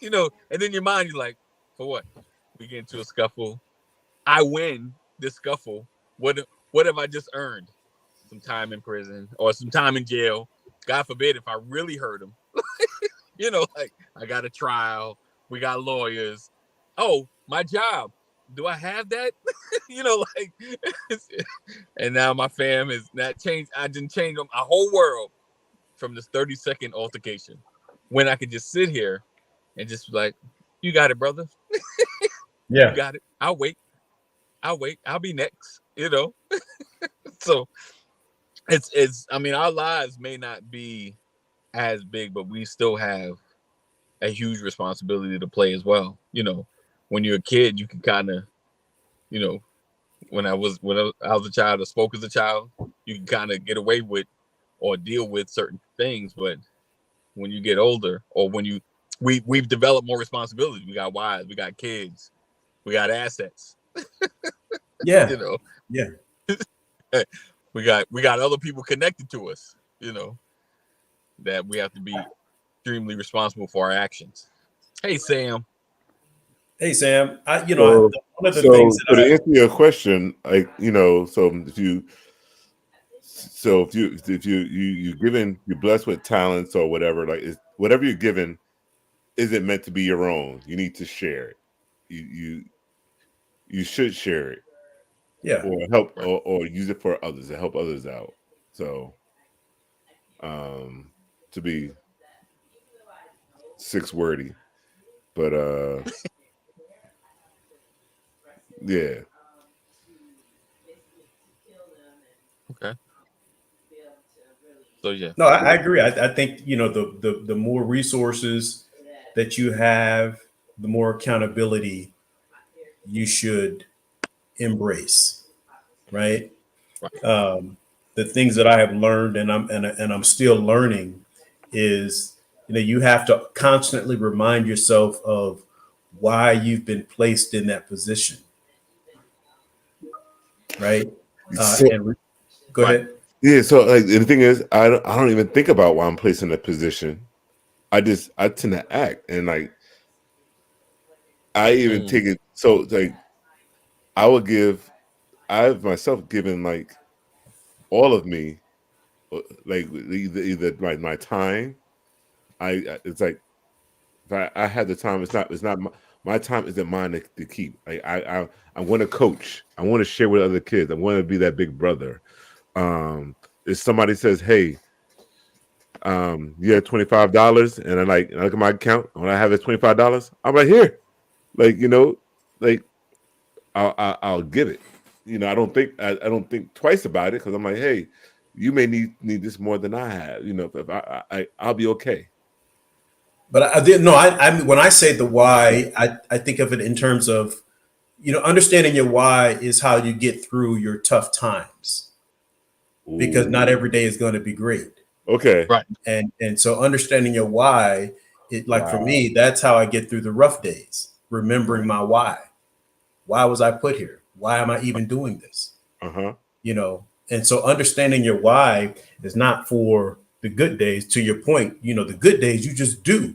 and then your mind, you're like, for what? We get into a scuffle. I win this scuffle. What have I just earned? Some time in prison or some time in jail. God forbid if I really hurt him. Like I got a trial. We got lawyers. Oh, my job. Do I have that? And now my fam is not changed. I didn't change my whole world from this 30-second altercation when I could just sit here and just be like, you got it, brother. Yeah. You got it. I'll wait. I'll be next, So it's our lives may not be as big, but we still have a huge responsibility to play as well. When you're a kid, you can kind of, when I was a child or spoke as a child, you can kind of get away with or deal with certain things. But when you get older, or when we've developed more responsibility. We got wives, we got kids, we got assets. Yeah. Yeah. we got other people connected to us, that we have to be extremely responsible for our actions. Hey Sam. One of the so things to answer your question, like so if you're given, you're blessed with talents or whatever, like whatever you're given isn't meant to be your own. You need to share it. You should share it. Yeah. Or help or use it for others to help others out. So to be 6-wordy. But yeah. Okay. So yeah. No, I agree. I think, you know, the more resources that you have, the more accountability you should embrace, right? Right. The things that I have learned, and I'm still learning, is, you know, you have to constantly remind yourself of why you've been placed in that position, right? So, Go Right. ahead. yeah, so like the thing is, I don't even think about why I'm placed in that position. I tend to act, and like I even Mm. take it. So like I would give, I've myself given like all of me, like either my time. It's like if I had the time, it's not my time isn't mine to keep. Like I want to coach. I want to share with other kids. I want to be that big brother. If somebody says, "Hey, you have $25," and I look at my account, when I have this $25, I'm right here. Like, you know, like I'll give it. You know, I don't think twice about it, because I'm like, hey, you may need this more than I have. You know, if I'll be okay. But I didn't know. I when I say the why, I think of it in terms of, you know, understanding your why is how you get through your tough times, because not every Ooh. day is going to be great. Okay. Right. And so understanding your why, it, like for Wow. me, that's how I get through the rough days. Remembering my why. Why was I put here? Why am I even doing this? Uh-huh. You know, and so understanding your why is not for the good days. To your point, you know, the good days you just do,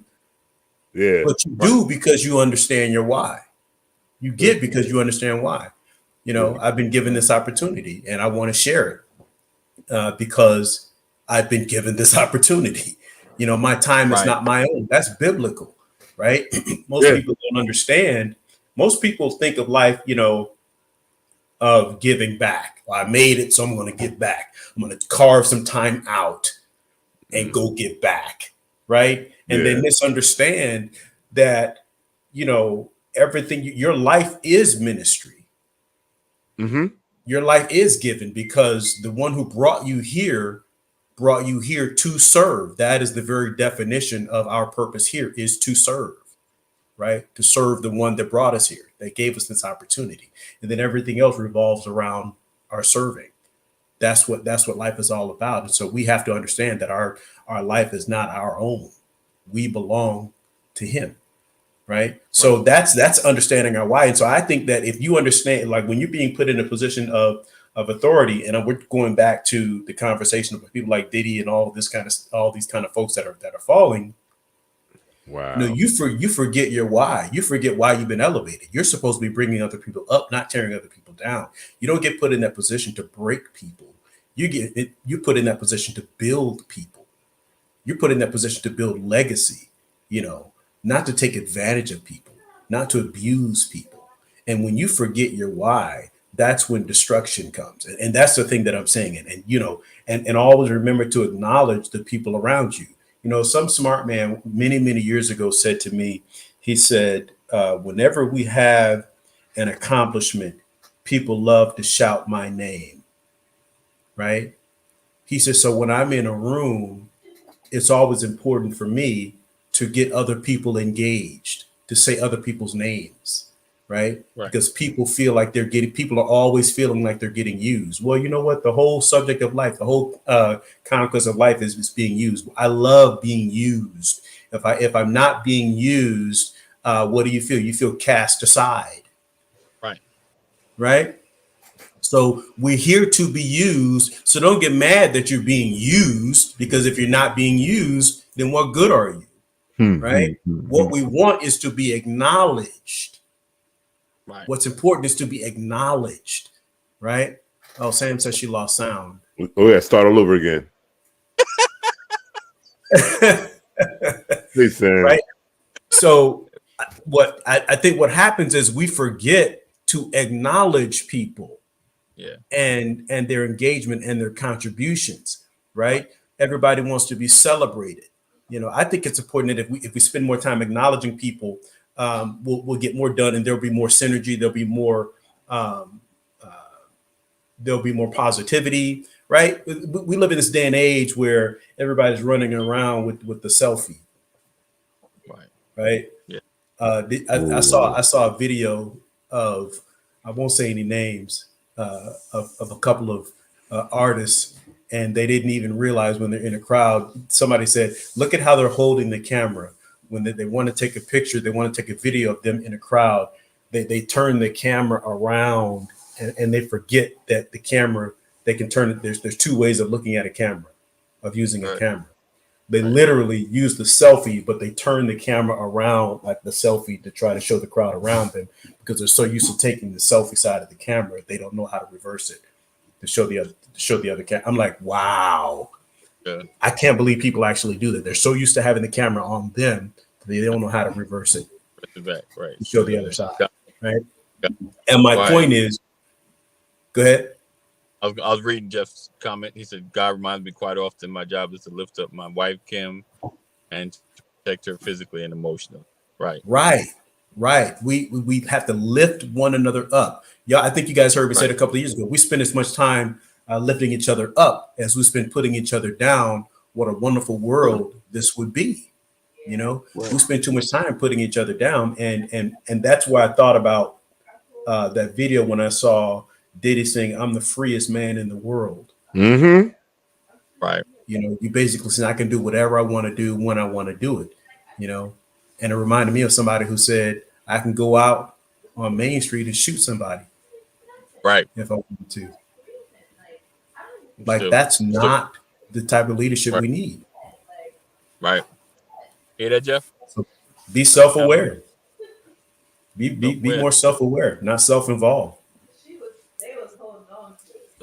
Yeah. but you Right. do because you understand your why. You Good. give because you understand why. You Yeah. know, I've been given this opportunity and I want to share it, because I've been given this opportunity. You know, my time is Right. not my own. That's biblical, right? Most Yeah. people don't understand. Most people think of life, you know, of giving back. Well, I made it, so I'm going to give back. I'm going to carve some time out and Mm. go give back, right? And they Yeah. misunderstand that, you know, everything, your life is ministry. Mm-hmm. Your life is given because the one who brought you here to serve. That is the very definition of our purpose here, is to serve, right? To serve the one that brought us here, that gave us this opportunity. And then everything else revolves around our serving. That's what life is all about. And so we have to understand that our life is not our own. We belong to him, right? Right. So that's understanding our why. And so I think that if you understand, like when you're being put in a position of authority, and we're going back to the conversation of people like Diddy and all these kind of folks that are falling. You know, Wow. you forget your why. You forget why you've been elevated. You're supposed to be bringing other people up, not tearing other people down. You don't get put in that position to break people. You put in that position to build people. You're put in that position to build legacy, you know, not to take advantage of people, not to abuse people. And when you forget your why, that's when destruction comes. And that's the thing that I'm saying. And you know, and always remember to acknowledge the people around you. You know, some smart man many, many years ago said to me, he said, whenever we have an accomplishment, people love to shout my name, right? He said, so when I'm in a room, it's always important for me to get other people engaged, to say other people's names, right? Right. Because people are always feeling like they're getting used. Well, you know what? The whole subject of life, the whole conquest of life is being used. I love being used. If I'm not being used, what do you feel? You feel cast aside, Right. right? So we're here to be used. So don't get mad that you're being used, because if you're not being used, then what good are you? Hmm, hmm, Right? hmm, hmm. What we want is to be acknowledged. Right. What's important is to be acknowledged, right? Oh, Sam says she lost sound. Oh yeah, start all over again. Hey Sam. Right? So I think what happens is we forget to acknowledge people Yeah. and their engagement and their contributions, Right. right? Everybody wants to be celebrated. You know, I think it's important that if we spend more time acknowledging people, we'll get more done, and there'll be more synergy. Um, uh, there'll be more positivity. right? We live in this day and age where everybody's running around with the selfie, right? Yeah. I saw a video of, I won't say any names, of a couple of artists, and they didn't even realize when they're in a crowd. Somebody said, "Look at how they're holding the camera when they want to take a picture. They want to take a video of them in a crowd. They turn the camera around, and they forget that the camera, they can turn it. There's two ways of looking at a camera, of using a camera. They literally use the selfie, but they turn the camera around like the selfie to try to show the crowd around them, because they're so used to taking the selfie side of the camera, they don't know how to reverse it to show the other camera. I'm like, wow. Yeah. I can't believe people actually do that. They're so used to having the camera on them, they don't know how to reverse it. Back, right. To show the other side, right? And my point is, go ahead. I was reading Jeff's comment. He said, God reminds me quite often my job is to lift up my wife, Kim, and to protect her physically and emotionally. Right. We have to lift one another up. Yeah, I think you guys heard me say it a couple of years ago. We spend as much time lifting each other up as we spend putting each other down. What a wonderful world this would be. You know, we spend too much time putting each other down. And that's why I thought about that video when I saw Diddy saying, "I'm the freest man in the world." Mm-hmm. Right. You know, you basically say, I can do whatever I want to do when I want to do it, you know. And it reminded me of somebody who said, I can go out on Main Street and shoot somebody. Right. If I want to. Like, that's not the type of leadership we need. Right. Hear that, Jeff? So be self-aware. Be more self-aware, not self-involved.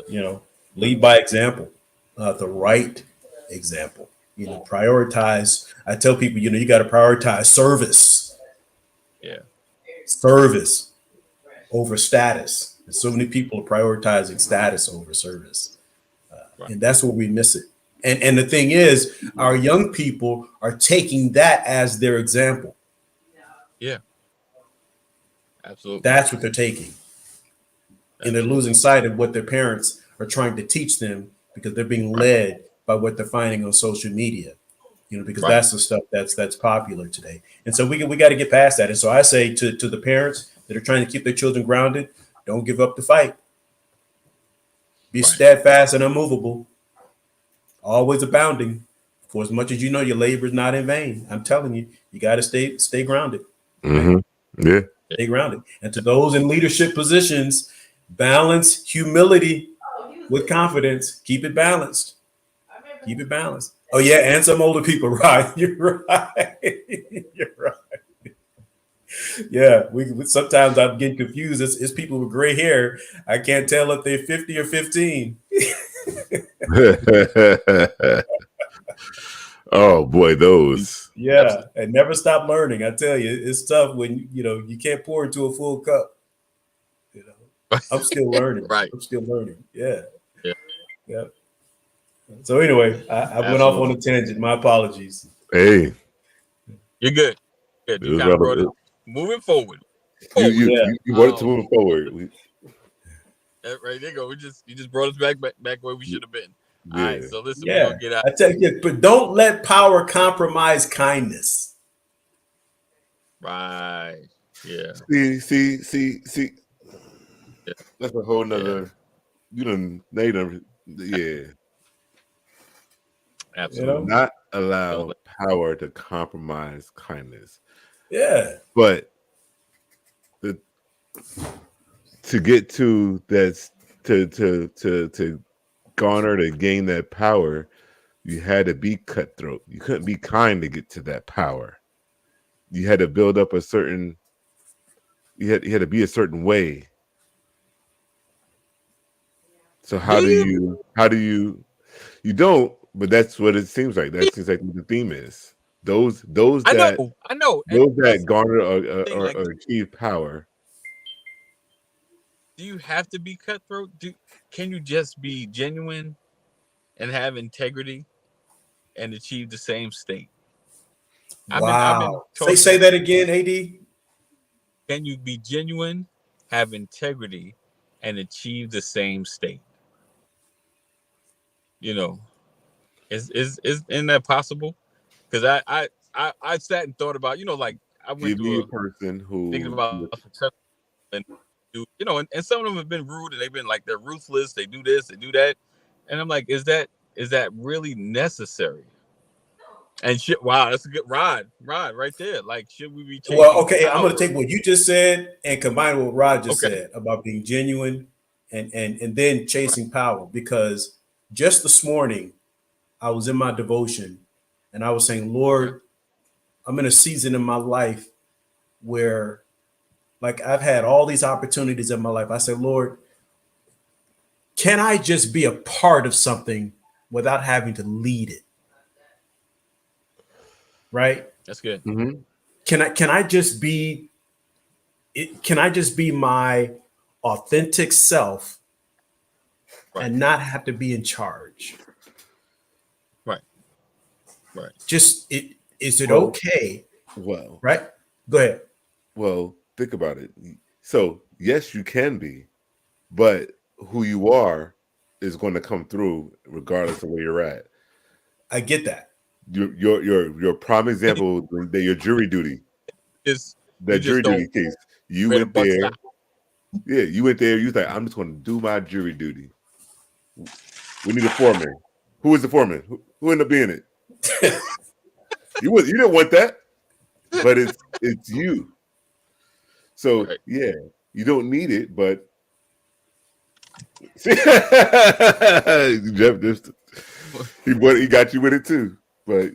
You know, lead by example, the right example. You know, prioritize. I tell people, you know, you got to prioritize service. Yeah. Service over status. And so many people are prioritizing status over service. And that's where we miss it. And the thing is, our young people are taking that as their example. Yeah. Absolutely. That's what they're taking. And they're losing sight of what their parents are trying to teach them, because they're being led by what they're finding on social media, you know, because that's the stuff that's popular today. And so we got to get past that. And so I say to the parents that are trying to keep their children grounded, don't give up the fight. Be steadfast and unmovable, always abounding, for as much as you know your labor is not in vain. I'm telling you, you got to stay grounded. Mm-hmm. Yeah. Stay grounded. And to those in leadership positions, balance humility with confidence. Keep it balanced. Keep it balanced. Oh, yeah. And some older people. Right. You're right. You're right. Yeah. We sometimes I'm getting confused. It's people with gray hair. I can't tell if they're 50 or 15. Oh, boy, those. Yeah. And never stop learning. I tell you, it's tough when, you know, you can't pour into a full cup. You know, I'm still learning. I'm still learning. Yeah. So anyway, I went off on a tangent. My apologies. Hey, you're good. Good. You kind of brought it moving forward. You brought it to moving forward. Right there you go. You just brought us back where we should have been. All right. So listen, we're gonna get out. I tell you, but don't let power compromise kindness. Right. Yeah. See. Yeah. That's a whole nother. You know, yeah. Absolutely. You know? Not allow power to compromise kindness. Yeah. But to get to that, to garner, to gain that power, you had to be cutthroat. You couldn't be kind to get to that power. You had to build up a certain. You had to be a certain way. So how do you? You don't. But that's what it seems like. That seems like what the theme is. Those that I know. Those that garner or achieve power. Do you have to be cutthroat? Can you just be genuine and have integrity and achieve the same state? Wow. Say that again, AD. Can you be genuine, have integrity, and achieve the same state? You know, isn't that possible? Because I sat and thought about, like I went Give me through a person thinking who, about successful and and some of them have been rude and they've been like they're ruthless. They do this, they do that, and I'm like, is that really necessary? And shit, wow, that's a good ride right there. Like, should we be Well, chasing okay, I'm going to power? take what you just said and combine it with what Rod just Okay, said about being genuine and then right, chasing power. Because just this morning, I was in my devotion and I was saying, right, Lord, I'm in a season in my life where, like, I've had all these opportunities in my life. I said, Lord, can I just be a part of something without having to lead it? Right? that's good. Mhm. Can I just be it? Can I just be my authentic self Right, and not have to be in charge? right, right. Just is it Well, okay? well, Right? Go ahead. think about it. So yes, you can be, but who you are is going to come through regardless of where you're at. I get that. Your prime example, your jury duty, Is you that just jury don't duty case. You ready to went bust there. out. Yeah, you went there. You was like, I'm just going to do my jury duty. We need a foreman. Who is the foreman? Who ended up being it? You didn't want that, but it's you. So Right. yeah, you don't need it, but see, Jeff, he got you with it too. But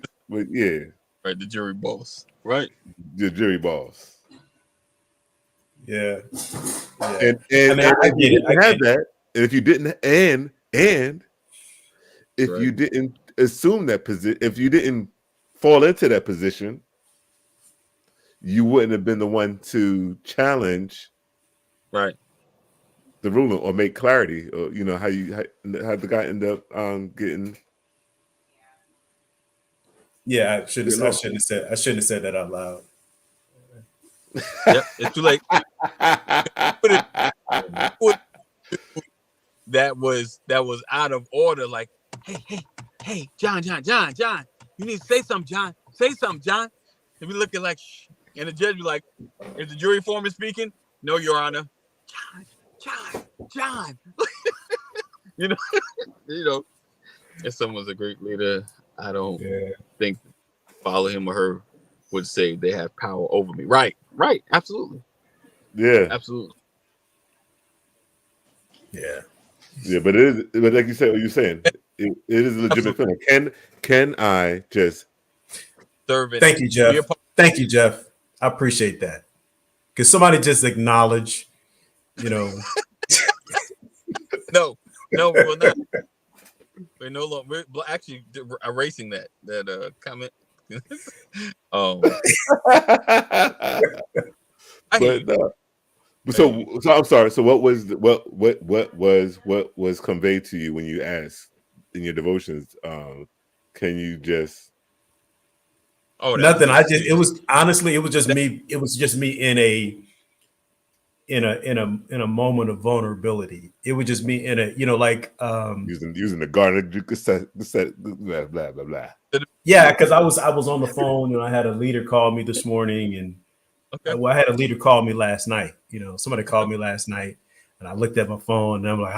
yeah, Right, the jury boss. Right. the jury boss. Yeah. Yeah. And I and, mean, and I if you get it. I didn't have get it. that, and if you didn't, and if Right. you didn't assume that position, if you didn't fall into that position, you wouldn't have been the one to challenge Right. the ruling or make clarity, or how the guy end up getting Yeah, off. I shouldn't have said that out loud. Yep. It's too late. Put it put that was out of order. Like, hey, John. You need to say something, John. Say something, John. And we looking like, shh. And the judge be like, is the jury foreman speaking? No, Your Honor. John. you know, you know. If someone's a great leader, I don't Yeah. think follow him or her would say they have power over me. Right. Absolutely. Yeah, Absolutely. Yeah. but like you said, what you're saying, it is a legitimate Absolutely. feeling. Can I just Serve it. Thank you, Be Jeff. a part. Thank you, Jeff. I appreciate that. Because somebody just acknowledge, No, we're not. We're no longer. We're actually erasing that comment. um, I hear but you. no. I hear you. So I'm sorry. So what was conveyed to you when you asked in your devotions? Can you just Oh, that was nothing. just me. It was honestly, it was just That, me. It was just me in a moment of vulnerability. It was just me in a, like using the garden blah blah blah blah. yeah, because I was on the phone and I had a leader call me this morning and okay. well, I had a leader call me last night. Somebody called me last night, and I looked at my phone and I'm like,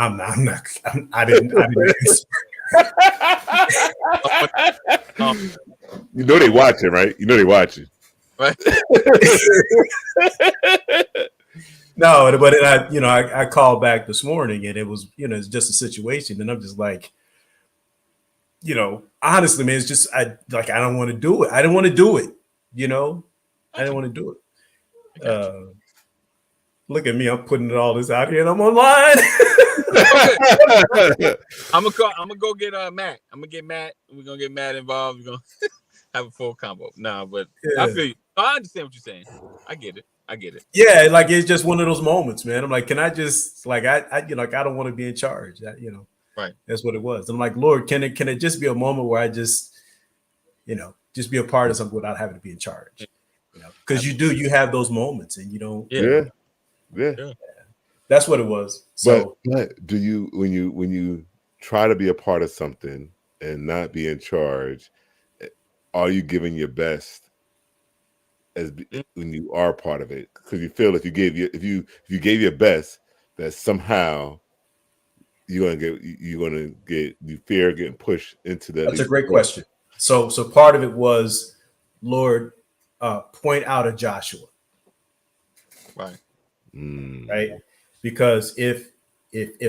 I didn't answer. You know they watching, right? You know they watching. Right. No, but then I called back this morning and it was, it's just a situation, and I'm just like, honestly, man, it's just I don't want to do it. I didn't want to do it. I didn't want to do I it. got you. Look at me, I'm putting all this out here and I'm online. I'm gonna go get Matt. I'm gonna get Matt. We're gonna get Matt involved. We're gonna have a full combo. Nah, but Yeah. I feel you. I understand what you're saying. I get it. Yeah, like it's just one of those moments, man. I'm like, can I just like I don't want to be in charge. Right. That's what it was. I'm like, Lord, can it just be a moment where I just just be a part of something without having to be in charge? Because you have those moments and you don't. Yeah. That's what it was. So, but do you when you try to be a part of something and not be in charge, are you giving your best when you are part of it? Because you feel if you gave your best, that somehow you fear getting pushed into the. That's a great question. So part of it was, Lord, point out a Joshua, Right. Right? Because if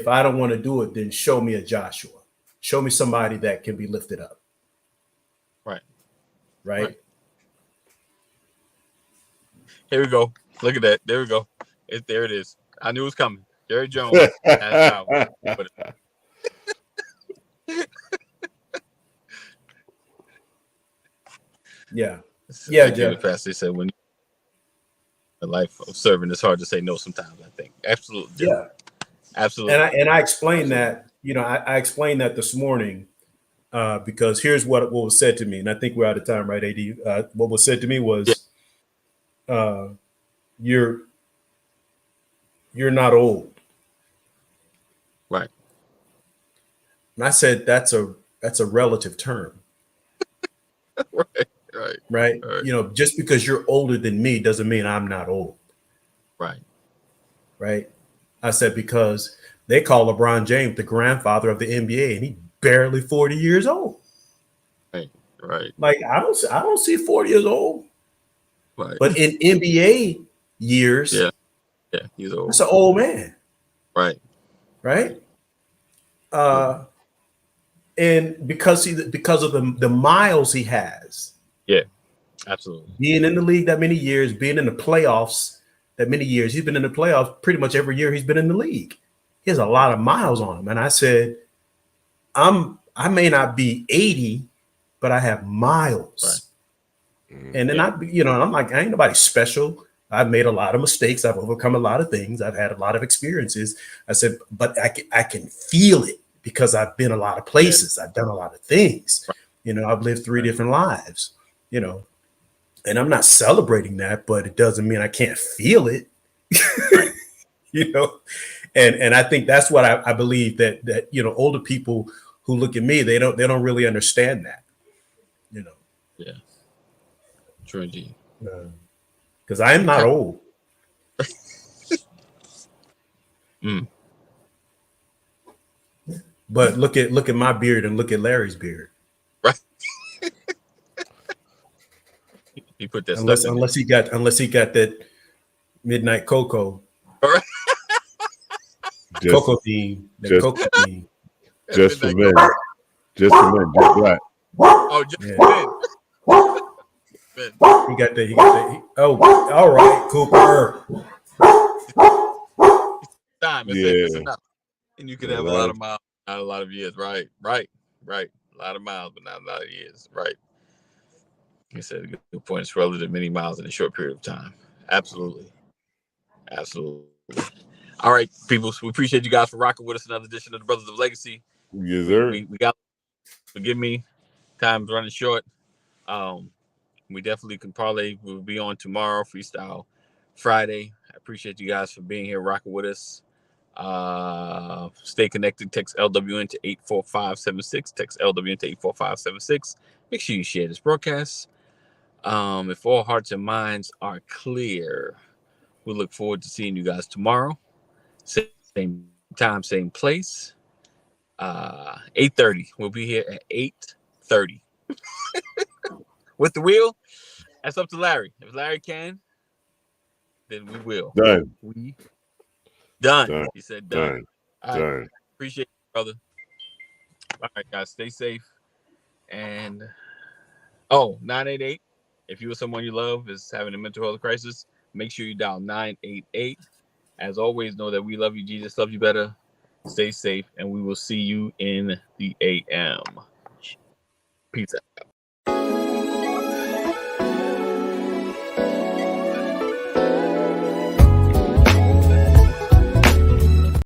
I don't want to do it, then show me a Joshua. Show me somebody that can be lifted up. Right. Here we go. Look at that. There we go. There it is. I knew it was coming. Jerry Jones has power. Yeah. Jeff. Pastor said when the life of serving, it's hard to say no sometimes, I think. Absolutely. Yeah. Absolutely. And I explained that, I explained that this morning because here's what was said to me. And I think we're out of time, right, AD? What was said to me was, you're not old. Right. And I said, that's a relative term. Right. Just because you're older than me doesn't mean I'm not old. Right. I said, because they call LeBron James the grandfather of the NBA, and he's barely 40 years old. Right. Like I don't see 40 years old. Right. But in NBA years, yeah, he's old. That's an old man. Right. And because of the miles he has. Yeah, absolutely. Being in the league that many years, being in the playoffs that many years, he's been in the playoffs pretty much every year he's been in the league. He has a lot of miles on him. And I said, I may not be 80, but I have miles. Right. And then I'm like, I ain't nobody special. I've made a lot of mistakes. I've overcome a lot of things. I've had a lot of experiences. I said, but I can feel it because I've been a lot of places. I've done a lot of things. Right. I've lived 3 different lives, and I'm not celebrating that, but it doesn't mean I can't feel it, and I think that's what I believe that older people who look at me, they don't really understand that, Yeah. True indeed. Because I am not old. But look at my beard and look at Larry's beard. Right. He put that unless he got that midnight cocoa. All right. Cocoa bean. Cocoa bean. Just for men. Just for men. Just black. Oh, just men. He got that. Oh, all right, Cooper. Time. It's enough. And you can have a lot of miles, not a lot of years. Right. A lot of miles, but not a lot of years. Right. He said a good point. It's relative many miles in a short period of time. Absolutely. All right, people. We appreciate you guys for rocking with us. Another edition of the Brothers of Legacy. Yes, sir. We got. Forgive me. Time's running short. We definitely can parlay. We'll be on tomorrow, Freestyle Friday. I appreciate you guys for being here, rocking with us. Stay connected. Text LWN to 84576. Text LWN to 84576. Make sure you share this broadcast. If all hearts and minds are clear, we look forward to seeing you guys tomorrow. Same time, same place. 8:30. We'll be here at 8:30. With the wheel, that's up to Larry. If Larry can, then we will. Done. He said done. Done. Appreciate you, brother. All right, guys, stay safe. And 988. If you or someone you love is having a mental health crisis, make sure you dial 988. As always, know that we love you. Jesus loves you better. Stay safe, and we will see you in the AM. Peace out.